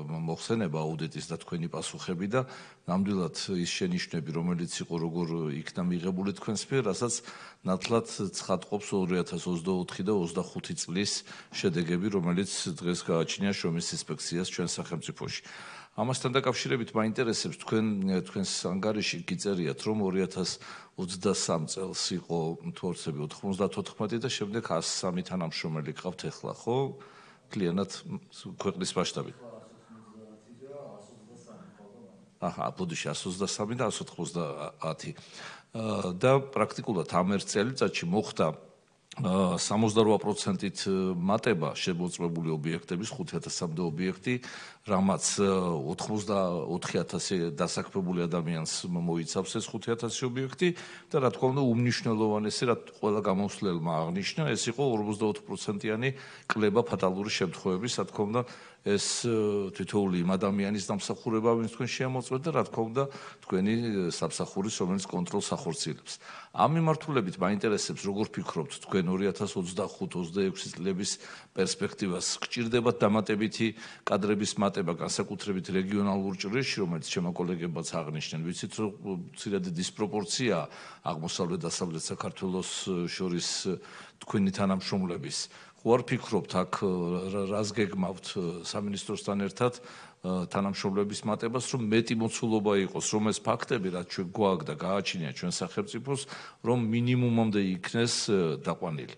A: მოხსენება აუდიტის და თქვენი პასუხები და ნამდვილად ის შენიშვნები, რომელიც იყო როგორ იქნა მიღებული თქვენს მიერ, რასაც ნათლად ცხადყოფს 2024 და 25 წლის შედეგები, რომელიც დღეს გააჩნია შრომის ინსპექციას ჩვენ სახელმწიფოში. ამასთან დაკავშირებით მაინტერესებს თქვენს ანგარიში გიწერიათ, რომ 2023 წელს იყო თორცები 94 და შემდეგ 103 თანამშრომელი ყავთ ახლა, ხო? კლიანად ქვეყნის მასშტაბით. ბოდიში 123 და 190. და პრაქტიკულად ამ ერთ წელიწადში მოხდა 68%-ით მატება შემოწმებული ობიექტების 5000-მდე ობიექტი, რამაც 84000 დასაქმებული ადამიანს მოიცავს ეს 5000 ობიექტი და რა თქმა უნდა უმნიშვნელოვანესი, რაც ყველა გამოსვლელმა აღნიშნა, ეს იყო 54%-იანი კლება ფატალური შემთხვევების, რა თქმა უნდა ეს თითოეული იმ ადამიანის დამსახურება, ვინც თქვენ შეამოწმეთ და რა თქმა უნდა თქვენი სამსახურის, რომელიც კონტროლს ახორციელებს. ამ მიმართულებით მაინტერესებს, როგორ ფიქრობთ თქვენ 2025-26 წლების პერსპექტივას, გჭირდებათ დამატებითი კადრების მატება, განსაკუთრებით რეგიონალურ ჭრილში, რომელიც ჩემო კოლეგებმაც აღნიშნენ, ვიცით, რომ მცირედი დისპროპორცია აღმოსავლეთ-დასავლეთ საქართველოს შორის თქვენი თანამშრომლების. ხო არ ფიქრობთ აქ რას გეგმავთ სამინისტროსთან ერთად თანამშრომლების მატებას, რომ მეტი მოცულობა იყოს, რომ ეს ფაქტები, რაც ჩვენ გვაქვს და გააჩნია ჩვენ სახელმწიფოს, რომ მინიმუმამდე იქნეს დაყვანილი.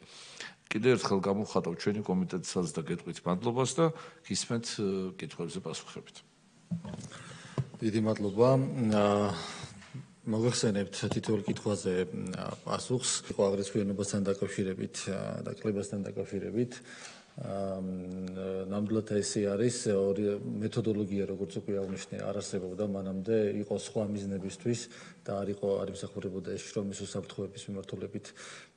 A: კიდევ ერთხელ გამოვხატავ ჩვენი კომიტეტსაც და გეტყვით მადლობას და გისმენთ კითხვებზე პასუხებით.
B: დიდი მადლობა. მოგახსენებთ თითოეულ კითხვაზე პასუხს. იყო აგრესვიანობასთან დაკავშირებით და კლებასთან დაკავშირებით. ნამდვილად ესე არის მეთოდოლოგია, როგორც უკვე აღნიშნე, არ არსებობდა მანამდე, იყო სხვა მიზნებისთვის და არ იმსახურებოდა ეს შრომის უსაფრთხოების მიმართულებით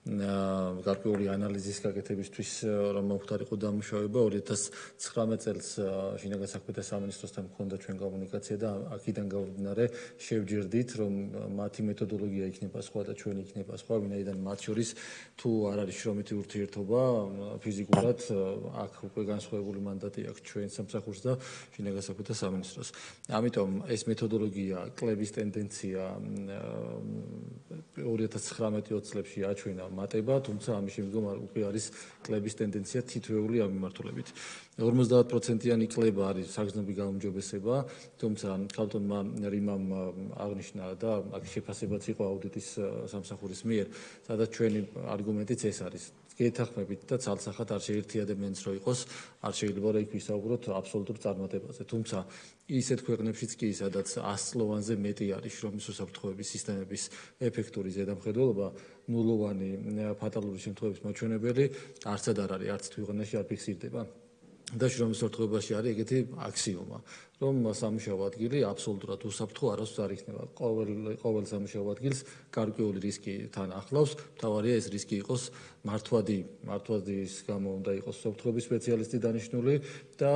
B: გარკვეული ანალიზის გაკეთებისთვის, რომ მოხდარიყო დამუშავება 2019 წელს შინაგან საქმეთა სამინისტროსთან მქონდა ჩვენ კომუნიკაცია და აქედან გამომდინარე შევჯერდით, რომ მათი მეთოდოლოგია იქნება სხვა და ჩვენი იქნება სხვა, ვინაიდან მათ შორის თუ არ არის შრომითი ურთიერთობა ფიზიკურად აქ უკვე განსხვავებული მანდატი აქვს ჩვენ სამსახურს და შინაგან საქმეთა სამინისტროს. ამიტომ ეს მეთოდოლოგია, კლების ტენდენცია 2019-20 წლებში აჩვენა მატება, თუმცა ამის შემდგომ უკვე არის კლების ტენდენცია თითოეული ამ მიმართულებით. 50%-იანი კლება არის საგრძნობი გაუმჯობესება, თუმცა ქალბატონმა რიმამ აღნიშნა და აქ შეფასებაც იყო აუდიტის სამსახურის მიერ, სადაც ჩვენი არგუმენტიც ეს არის. გეთანხმებით და ცალსახად არ შეერთიადებენს რო იყოს, არ შეიძლება რა იქ ვისაუბროთ აბსოლუტურ წარმატებაზე. თუმცა ისეთ ქვეყნებშიც კი, სადაც 100 წლოვანზე მეტი არის შრომის უსაფრთხოების სისტემების ეფექტური ზედამხედველობა, ნულოვანი ფატალური შემთხვევების მაჩვენებელი არცად არ არის, არც თუ ქვეყანაში არ ფიქსირდება. და შრომის უსაფრთხოებაში არის ეგეთი აქსიომა, რომ სამუშაო ადგილი აბსოლუტურად უსაფრთხო არასდროს არ იქნება. ყოველ სამუშაო ადგილს გარკვეული რისკი თან ახლავს, მთავარია ეს რისკი იყოს მართვადის გამო უნდა იყოს უსაფრთხოების სპეციალისტი დანიშნული და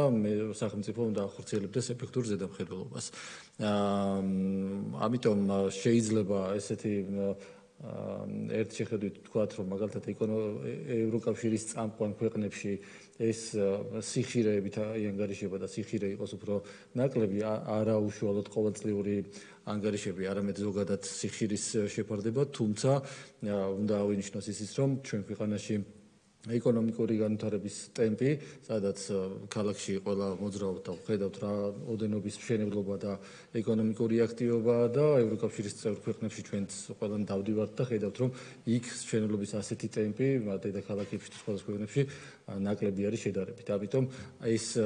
B: სახელმწიფო უნდა ახორციელებდეს ეფექტურ ზედამხედველობას. ამიტომ შეიძლება ესეთი ერთ შეხედვით თქვათ, რომ მაგალითად ევროკავშირის წამყვან ქვეყნებში ეს სიხშირეები ანგარიშება და სიხშირე იყოს უფრო ნაკლები, არა უშუალოდ ყოველწლიური ანგარიშები, არამედ ზოგადად სიხშირის შეფარდება, თუმცა უნდა აღინიშნოს ისიც, რომ ჩვენ ქვეყანაში ეკონომიკური განვითარების ტემპი, სადაც ქალაქში ყველა მოძრაობ და ხედავთ რა ოდენობის მშენებლობა და ეკონომიკური აქტივობა და ევროკავშირის წევრ ქვეყნებში ჩვენც ყველანი დავდივართ და ხედავთ, რომ იქ მშენებლობის ასეთი ტემპი დედაქალაქებში თუ სხვადასხვა ქვეყნებში ნაკლები არის შედარებით. ამიტომ ეს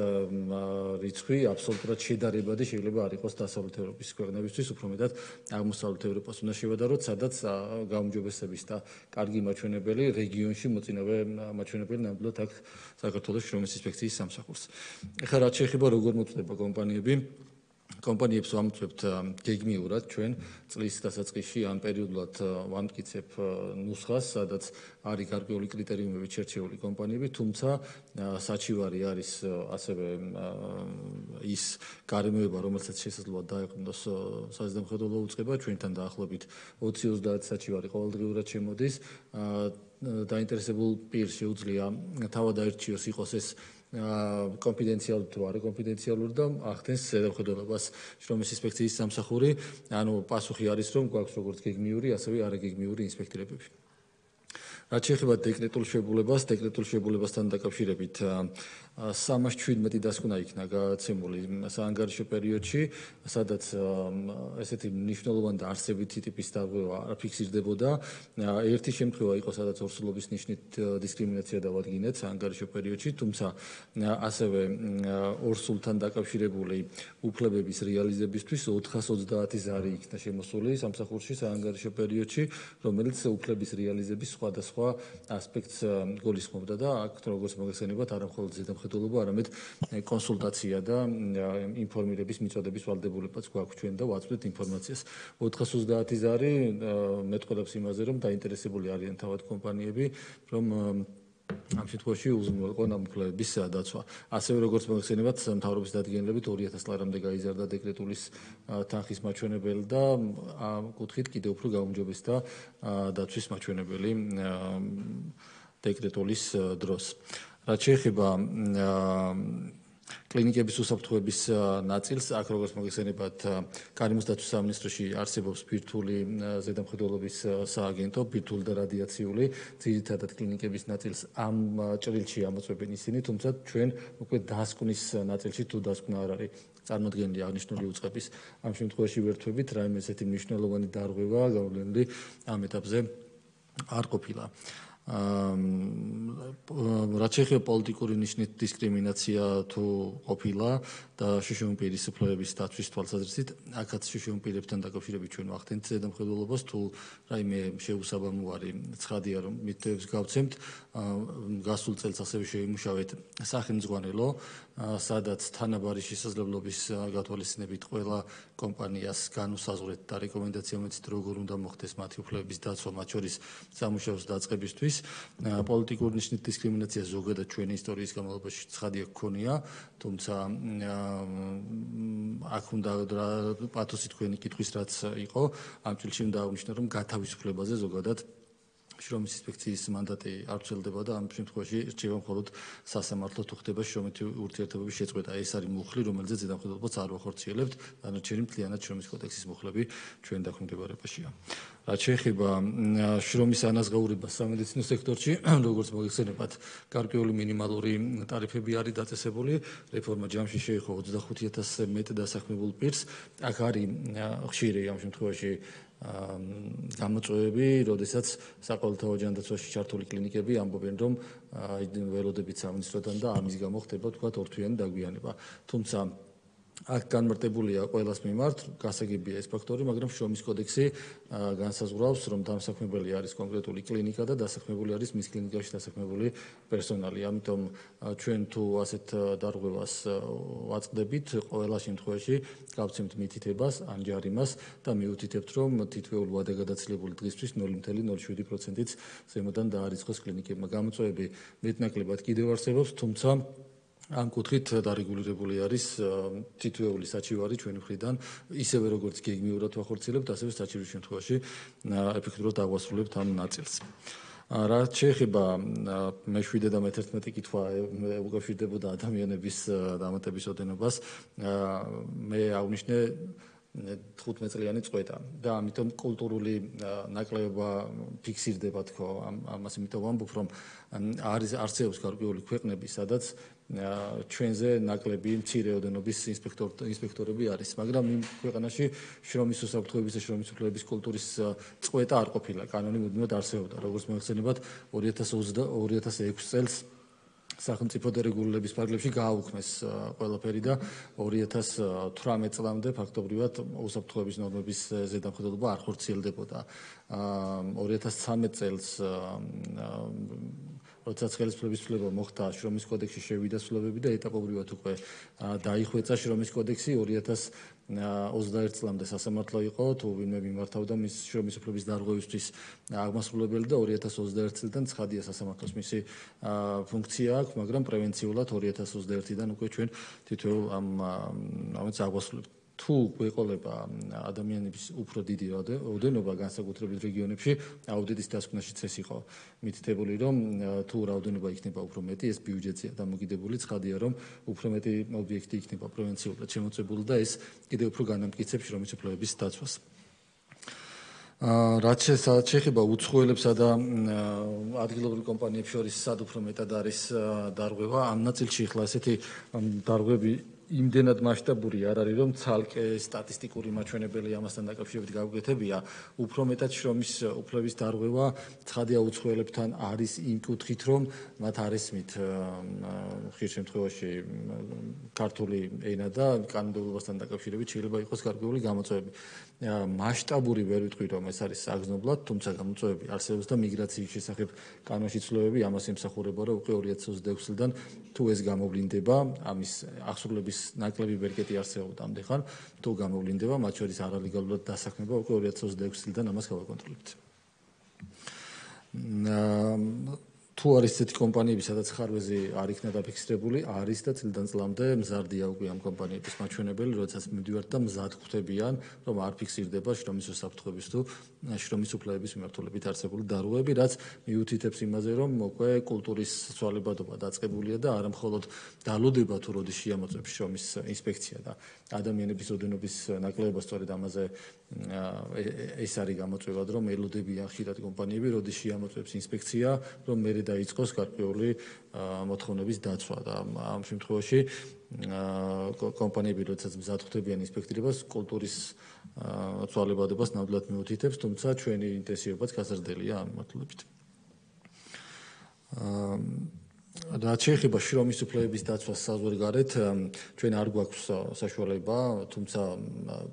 B: რიცხვი აბსოლუტურად შედარებადი შეიძლება არ იყოს დასავლეთ ევროპის ქვეყნებისთვის, უფრო მეტად აღმოსავლეთ ევროპას უნდა შევადაროთ, სადაც გაუმჯობესების და კარგი მაჩვენებელი რეგიონში მოწინავე მაჩვენებელი ნამდვილად აქვს საქართველოს შრომის ინსპექციის სამსახურს. ეხლა რაც შეეხება როგორ მოწდება კომპანიებს ვამწვევთ გეგმიურად ჩვენ წლის დასაწყისში ამ პერიოდულად ვამტკიცებ ნუსხას, სადაც არის გარკვეული კრიტერიუმები შერჩეული კომპანიები, თუმცა საჩივარი არის ასევე ის გარემოება, რომელსაც შესაძლოა დაეყრდნოს საზემხედველო უწყება, ჩვენთან დაახლოებით 20-30 საჩივარი ყოველდღიურად შემოდის. დაინტერესებულ პირს შეუძლია თავად აირჩიოს იყოს ეს კონფიდენციალური თუ არა კონფიდენციალური და ახდენს ზედამხედველობას შრომის ინსპექციის სამსახური. ანუ პასუხი არის, რომ გვაქვს როგორც გეგმიური, ასევე არაგეგმიური ინსპექტირებები. რაც შეეხება დეკრეტულ შებულებასთან დაკავშირებით 317 დასკვნა იქნა გაცემული საანგარიშო პერიოდში, სადაც ესეთი მნიშვნელოვანი და არსებითი ტიპის დარღვევა არ ფიქსირდებოდა. ერთი შემთხვევა იყო, სადაც ორსულობის ნიშნით დისკრიმინაცია დავადგინეთ საანგარიშო პერიოდში, თუმცა ასევე ორსულთან დაკავშირებული უფლებების რეალიზებისთვის 430 ზარი იქნა შემოსული სამსახურში საანგარიშო პერიოდში, რომელიც უფლების რეალიზების სხვადასხვა ასპექტს გულისხმობდა და აქ როგორც მოგეხსენებათ, არა მხოლოდ ზედამხედველობა, არამედ კონსულტაცია და ინფორმირების მიწოდების ვალდებულებაც გვაქვს ჩვენ და ვაწვდით ინფორმაციას. 430 ზარი მეტყველებს იმაზე, რომ დაინტერესებული არიან თავად კომპანიები, რომ ამ შემთხვევაში უზრუნველყო ამ უფლებების დაცვა. ასევე როგორც მოგეხსენებათ, მთავრობის დადგენილებით 2000 ლარამდე გაიზარდა დეკრეტულის თანხის მაჩვენებელი და ამ კუთხით კიდევ უფრო გაუმჯობესდა დაცვის მაჩვენებელი დეკრეტულის დროს. რაც შეეხება კლინიკების უსაფრთხოების ნაწილს, აქ როგორც მოგეხსენებათ, გარემოს დაცვის სამინისტროში არსებობს ბირთვული ზედამხედველობის სააგენტო, ბირთვული და რადიაციული, ძირითადად კლინიკების ნაწილს ამ ჭრილში ამოწმებენ ისინი, თუმცა ჩვენ უკვე დასკვნის ნაწილში თუ დასკვნა არ არის წარმოდგენილი აღნიშნული უწყების, ამ შემთხვევაში ვერთვებით, რაიმე ესეთი მნიშვნელოვანი დარღვევა გავლენილი ამ ეტაპზე არ ყოფილა. რაც შეეხება პოლიტიკური ნიშნით დისკრიმინაცია თუ ყოფილა და შუშუმა პირის უფლებების დაცვის თვალსაზრისით, აქაც შუშუმა პირებთან დაკავშირებით ჩვენ ვახდენთ ზედამხედველობას, თუ რაიმე შეუსაბამოვარი ცხადია, რომ მითებს გავცემთ, გასულ წელს ასევე შეიმუშავეთ სახელმძღვანელო, სადაც თანაბარი შესაძლებლობის გათვალისწინებით ყველა კომპანიას განუსაზღვრეთ და რეკომენდაცია მიცით, როგორ უნდა მოხდეს მათი უფლებების დაცვა, მათ შორის სამუშაოს დაწყებისთვის. პოლიტიკური ნიშნით დისკრიმინაცია ზოგადად ჩვენი ისტორიის განმავლობაში ცხადია გქონია, თუმცა აქ უნდა პათოსი თქვენი კითხვის რაც იყო, ამ წელში უნდა აღნიშნო, რომ გათავისუფლებაზე ზოგადად შრომის ინსპექციის მანდატი არ ვრცელდება და ამ შემთხვევაში რჩება მხოლოდ სასამართლო თუ ხდება შრომითი ურთიერთობების შეწყვეტა. ეს არის მუხლი, რომელზეც ზედამხედველობას არ ვახორციელებთ, დანარჩენი მთლიანად შრომის კოდექსის მუხლები ჩვენ დაქვემდებარებაშია. რაც შეეხება შრომის ანაზღაურებას სამედიცინო სექტორში, როგორც მოგეხსენებათ, გარკვეული მინიმალური ტარიფები არის დაწესებული, რეფორმა ჯამში შეეხო 25000-ზე მეტ დასაქმებულ პირს. აქ არის ხშირი ამ შემთხვევაში გამოწვევები, როდესაც საყოველთაო ჯანდაცვაში ჩართული კლინიკები ამბობენ, რომ ველოდებით სამინისტროდან და ამის გამო ხდება თქვათ ორთვიანი დაგვიანება. თუმცა აქ განმარტებულია ყველას მიმართ, გასაგებია ეს ფაქტორი, მაგრამ შრომის კოდექსი განსაზღვრავს, რომ დამსაქმებელი არის კონკრეტული კლინიკა და დასაქმებული არის მის კლინიკაში დასაქმებული პერსონალი. ამიტომ ჩვენ თუ ასეთ დარღვევას ვაწყდებით, ყველა შემთხვევაში გავცემთ მითითებას ან ჯარიმას და მიუთითებთ, რომ თითოეულ ვადაგადაცილებული დღისთვის 0.07%-ით ზემოდან დაარიცხოს კლინიკებმა. გამოწვევები მეტნაკლებად კიდევ არსებობს, თუმცა ამ კუთხით დარეგულირებული არის თითოეული საჩივარი ჩვენი მხრიდან, ისევე როგორც გეგმიურად ვახორციელებთ, ასევე საჩივრის შემთხვევაში ეფექტურად აღვასრულებთ ამ ნაწილს. რაც შეეხება მე-7 და მე-11 კითხვა უკავშირდებოდა ადამიანების დამატების ოდენობას, მე ავნიშნე 15 წლიანი წყვეტა და ამიტომ კულტურული ნაკლებობა ფიქსირდება თქო ამას იმიტომ ვამბობ რომ არსებობს გარკვეული ქვეყნები სადაც ჩვენზე ნაკლები მცირე ოდენობის ინსპექტორები არის მაგრამ იმ ქვეყანაში შრომის უსაფრთხოების და შრომის უფლებების კულტურის წყვეტა არ ყოფილა კანონი მუდმივად არსებობდა როგორც მოიხსენებათ 2006 წელს სახელმწიფო დერეგულირების ფარგლებში გააუქმეს ყველაფერი და 2018 წლამდე ფაქტობრივად უსაფრთხოების ნორმების ზედამხედველობა არ ხორციელდებოდა 2013 წელს როდესაც ხელისუფლების ცვლილება მოხდა შრომის კოდექსში შევიდა ცვლილებები და ეტაპობრივად უკვე დაიხვეწა შრომის კოდექსი 2021 წლამდე სასამართლო იყო თუ ვინმე მიმართავდა მის შრომის უფლების დარღვევისთვის აღმასრულებელი და 2021 წლიდან ცხადია სასამართლოს მისი ფუნქცია აქვს მაგრამ პრევენციულად 2021-დან უკვე ჩვენ თითოეულ ამას აღვასრულებთ თუ გვეყოლება ადამიანების უფრო დიდი ოდენობა განსაკუთრებით რეგიონებში აუდიტის დასკვნაშიც ეს იყო მითითებული რომ თუ რაოდენობა იქნება უფრო მეტი ეს ბიუჯეტია დამოკიდებული ცხადია რომ უფრო მეტი ობიექტი იქნება პრევენციულად შემოწმებული და ეს კიდევ უფრო განამტკიცებს შრომის უფლებების დაცვას რაც შეეხება უცხოელებსა და ადგილობრივ კომპანიებს შორის სად უფრო მეტად არის დარღვევა ამ ნაწილში ახლა ესეთი დარღვევები იმდენად მასშტაბური არ არის რომ ცალკე სტატისტიკური მაჩვენებელი ამასთან დაკავშირებით გავუკეთებია უფრო მეტად შრომის უფლების დარღვევა ცხადია უცხოელებთან არის იმ კუთხით რომ მათ არ ესმით ხშირ შემთხვევაში ქართული ენა და კანონმდებლობასთან დაკავშირებით შეიძლება იყოს გარკვეული გამოწვევები მასშტაბური ვერ ვიტყვი რომ ეს არის საგრძნობლად თუმცა გამოწვევები არსებობს და მიგრაციის შესახებ კანონში ცვლილებები ამას ემსახურება რომ უკვე 2026 წლიდან თუ ეს გამოვლინდება ამის აღსრულების ნაკლები ბერკეტი არსებობდა ამდენ თუ გამოვლინდება მათ შორის არალეგალურად დასაქმება უკვე 2026 წლიდან ამას გავაკონტროლებთ თუ არის ესეთი კომპანიები სადაც ხარვეზი არ იქნა დაფიქსირებული არის და წლიდან წლამდე მზარდია უკვე ამ კომპანიების მაჩვენებელი როდესაც მივდივართ და მზად ხვდებიან რომ არ ფიქსირდება შრომის უსაფრთხოების თუ შრომის უფლებების მიმართულებით არსებული დარღვევები რაც მიუთითებს იმაზე რომ უკვე კულტურის ცვალებადობა დაწყებულია და არა მხოლოდ დალოდება თუ როდის შეამოწმებს შრომის ინსპექცია და ადამიანების ოდენობის ნაკლებობა სწორედ ამაზე ეს არის გამოწვევად რომ ელოდებიან ხშირად კომპანიები როდის შეამოწმებს ინსპექცია რომ მე დაიწყოს გარკვეული მოთხოვნების დაცვა და ამ შემთხვევაში კომპანიები როდესაც მზად ხვდებიან ინსპექტირებას კულტურის ცვალებადობას ნამდვილად მიუთითებს თუმცა ჩვენი ინტენსივობაც გაზრდილია ამ მიმართულებით რაც შეეხება შრომის უფლებების დაცვას საზღვარგარეთ ჩვენ არ გვაქვს საშუალება თუმცა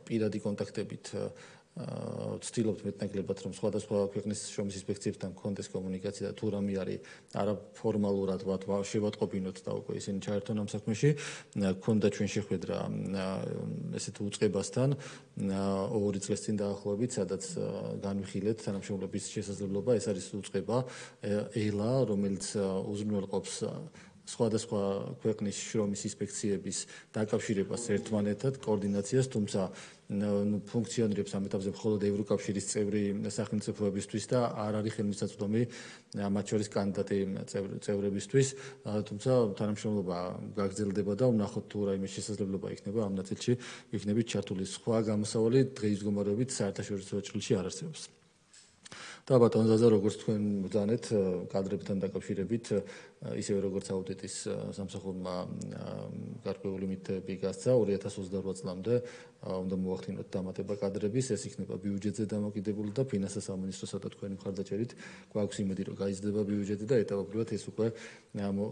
B: პირადი კონტაქტებით ვცდილობთ მეტნაკლებად რომ სხვადასხვა ქვეყნის შრომის ინსპექციებთან გქონდეს კომუნიკაცია და თუ რამე არის არაფორმალურად შევატყობინოთ და უკვე ისინი ჩაერთონ ამ საქმეში გქონდა ჩვენ შეხვედრა ესეთ უწყებასთან 2 წლის წინ დაახლოებით სადაც განვიხილეთ თანამშრომლობის შესაძლებლობა ეს არის უწყება ელა რომელიც უზრუნველყოფს სხვადასხვა ქვეყნის შრომის ინსპექციების დაკავშირებას ერთმანეთთან კოორდინაციას თუმცა ფუნქციონირებს ამ ეტაპზე მხოლოდ ევროკავშირის წევრი სახელმწიფოებისთვის და არ არის ხელმისაწვდომი მათ შორის კანდიდატი წევრებისთვის თუმცა თანამშრომლობა გაგრძელდება და ვნახოთ თუ რაიმე შესაძლებლობა იქნება ამ ნაწილში იქნებით ჩართული სხვა გამოსავალი დღის მდგომარეობით საერთაშორისო ჭრილში არ არსებობს და ბატონ ზაზა როგორც თქვენ ბრძანეთ კადრებთან დაკავშირებით ისევე როგორც აუდიტის სამსახურმა გარკვეული მითები გასცა 2028 წლამდე უნდა მოახდინოთ დამატება კადრების ეს იქნება ბიუჯეტზე დამოკიდებული და ფინანსთა სამინისტროსა და თქვენი მხარდაჭერით გვაქვს იმედი რომ გაიზრდება ბიუჯეტი და ეტაპობრივად ეს უკვე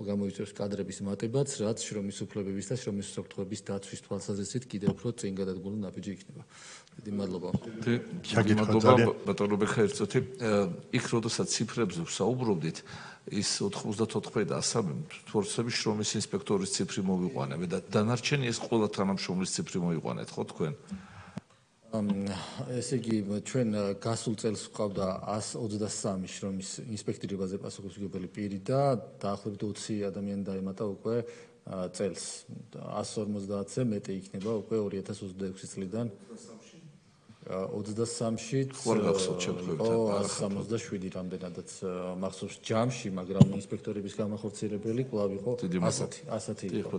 B: გამოიწვევს კადრების მატებაც რაც შრომის უფლებების და შრომის უსაფრთხოების დაცვის თვალსაზრისით კიდევ უფრო წინ გადადგმული ნაბიჯი იქნება დიდი მადლობა
A: ბატონო ბექა ერთოთი იქ როდესაც ციფრებზე ვსაუბრობდით ის 94 და 103 თორცების შრომის ინსპექტორის ციფრი მოვიყვანებთ და დანარჩენი ეს ყველა თანამშრომლის ციფრი მოიყვანეთ ხო თქვენ
B: ესე იგი ჩვენ გასულ წელს ვყავდა 123 შრომის ინსპექტირებაზე პასუხისმგებელი პირი და დაახლოებით 20 ადამიანი დაემატა უკვე წელს 150-ზე მეტი იქნება უკვე 2026 წლიდან 23-ში იყო 167 რამდენადაც მახსოვს ჯამში, მაგრამ ინსპექტორების გამახორციელებელი კვლავ იყო 100 იყო.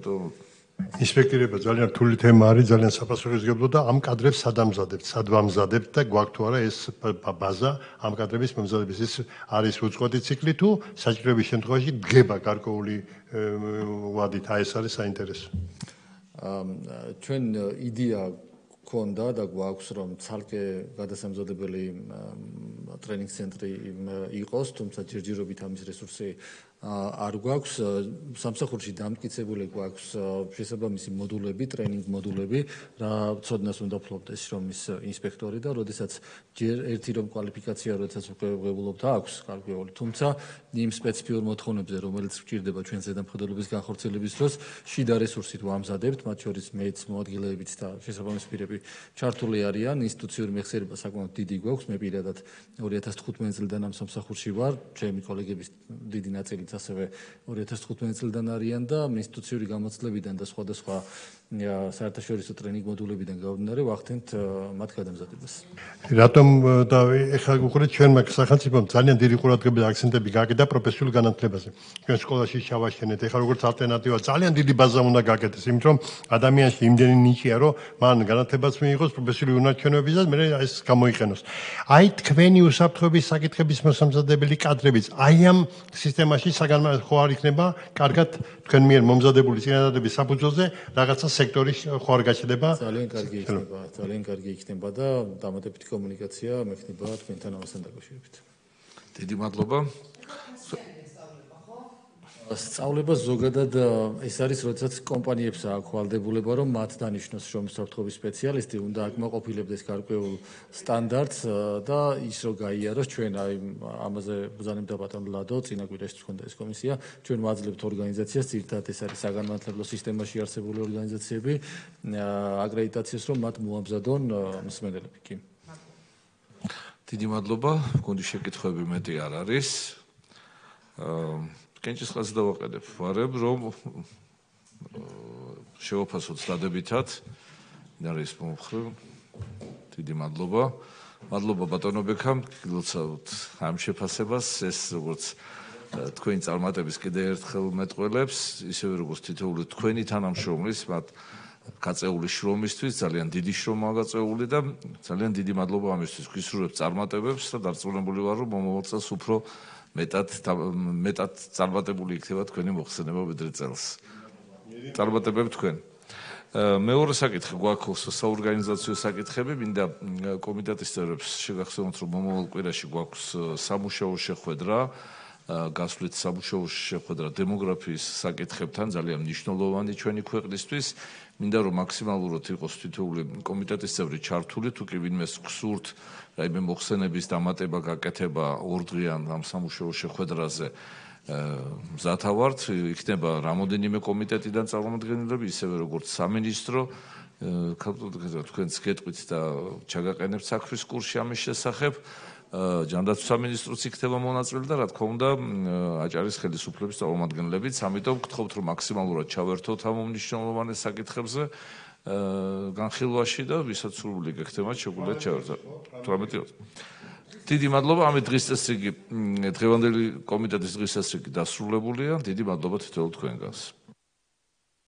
G: ინსპექტორება ძალიან რთული თემა არის, ძალიან საპასუხისმგებლო და ამ კადრებს სად ვამზადებთ და გვაქვს თუ არა ეს ბაზა ამ კადრების მომზადების ის არის უწყვეტი ციკლი თუ საჭიროების შემთხვევაში დგება გარკვეული ვადით, ეს არის საინტერესო.
B: ჩვენ იდეა ქონდა და გვაქვს რომ ცალკე გადასამზადებელი ტრენინგ ცენტრი იყოს, თუმცა ჯერჯერობით ამის რესურსი არ გვაქვს. სამსახურში დამტკიცებული გვაქვს შესაბამისი მოდულები, ტრენინგ მოდულები, რა ცოდნას უნდა ფლობდეს შრომის ინსპექტორი და როდესაც ჯერ ერთი რომ კვალიფიკაცია როდესაც უყურებელობთ აქვს გარკვეული, თუმცა იმ სპეციფიურ მოთხოვნებზე, რომელიც გვჭირდება ჩვენ ზედამხედველობის განხორციელების დროს, შიდა რესურსით ვამზადებთ, მათ შორის მეც მოადგილეებიც და შესაბამისი პირები ჩართული არიან. ინსტიტუციური მეხსიერება საკმაოდ დიდი გვაქვს. მე პირადად 2015 წლიდან ამ სამსახურში ვარ, ჩემი კოლეგების დიდი ნაწილიც ასევე 2015 წლიდან არიან და ინსტიტუციური გამოცდილებიდან და სხვადასხვა საერთაშორისო ტრენინგ მოდულებიდან გამომდინარე ვახდენთ მათ გადამზადებას.
G: რატომ და ეხლა უყურეთ ჩვენმა სახელმწიფომ ძალიან დიდი ყურადღება და აქცენტები გააკეთა პროფესიულ განათლებაზე. ჩვენ სკოლაში შევაშენეთ, ეხლა როგორც ალტერნატივა ძალიან დიდი ბაზა უნდა გააკეთეს, იმიტომ რომ ადამიანში იმდენი ნიჭია, რომ მან განათლებაც მიიღოს პროფესიული უნარჩვენებების და მე ეს გამოიყენოს. აი თქვენი უსაფრთხოების საკითხების მოსამზადებელი კადრებიც აი ამ სისტემაში საგანმანათლებლო ხო არ იქნება კარგად თქვენ მიერ მომზადებული წინადადების საფუძველზე რაღაცა სექტორის ხო არ გაჩნდება?
B: ძალიან კარგი იქნება და დამატებითი კომუნიკაცია მექნება თქვენთან ამასთან დაკავშირებით.
A: დიდი მადლობა.
B: სწავლება ზოგადად ეს არის, როდესაც კომპანიებს აქვს ვალდებულება, რომ მათ დანიშნოს შრომის უსაფრთხოების სპეციალისტი, უნდა აკმაყოფილებდეს გარკვეულ სტანდარტს და ის რო გაიაროს, ჩვენ აი ამაზე ბრძანებდა ბატონ ლადო, წინა კვირაში თქონდა ეს კომისია, ჩვენ ვაძლევთ ორგანიზაციას, ძირითადად ეს არის საგანმანათლებლო სისტემაში არსებული ორგანიზაციები, აკრედიტაციას, რომ მათ მოამზადონ მსმენელები. კი.
A: დიდი მადლობა. გონი შეკითხვები მეტი არ არის. კენჭისყრას დავაყენებ, ვარებ, რომ შევაფასოთ დადებითად. არის მომხრე. დიდი მადლობა. მადლობა ბატონო ბექამ, გილოცავთ ამ შეფასებას, ეს როგორც თქვენი წარმატების კიდე ერთხელ მეტყველებს, ისევე როგორც თითოეული თქვენი თანამშრომლის, მათ გაწეული შრომისთვის, ძალიან დიდი შრომაა გაწეული და ძალიან დიდი მადლობა ამისთვის. გისურვებთ წარმატებებს და დარწმუნებული ვარ, რომ მომავალ წელს უფრო მეტად წარმატებული იქნება თქვენი მოხსენება ვიდრე წელს. წარმატებები თქვენ. მეორე საკითხი გვაქვს საორგანიზაციო საკითხები, მინდა კომიტეტის წევრებს შეგახსენოთ, რომ მომავალ კვირაში გვაქვს სამუშაო შეხვედრა, გასვლით სამუშაო შეხვედრა დემოგრაფიის საკითხებთან, ძალიან მნიშვნელოვანი ჩვენი ქვეყნისთვის. მინდა რომ მაქსიმალურად იყოს თითოეული კომიტეტის წევრი ჩართული, თუ კი ვინმეს გსურთ რაიმე მოხსენების დამატება, გაკეთება ორდღიან ამ სამუშაო შეხვედრაზე მზათა ვართ, იქნება რამოდენიმე კომიტეტიდან წარმომადგენლები, ისევე როგორც სამინისტრო, თქვენც გეტყვით და ჩაგაყენებთ საქმის კურსში ამის შესახებ. ჯანდაცვის სამინისტროც იქნება მონაწილე და რა თქმა უნდა აჭარის ხელისუფლების წარმომადგენლებიც, ამიტომ გთხოვთ რომ მაქსიმალურად ჩავერთოთ ამ უმნიშვნელოვანეს საკითხებზე განხილვაში და ვისაც სურვილი გექთემათ შეგვიძლიათ ჩავერთოთ. 18. დიდი მადლობა, ამით დღის წესრიგი დღევანდელი კომიტეტის დღის წესრიგი დასრულებულია. დიდი მადლობა თითოეულ თქვენგანს.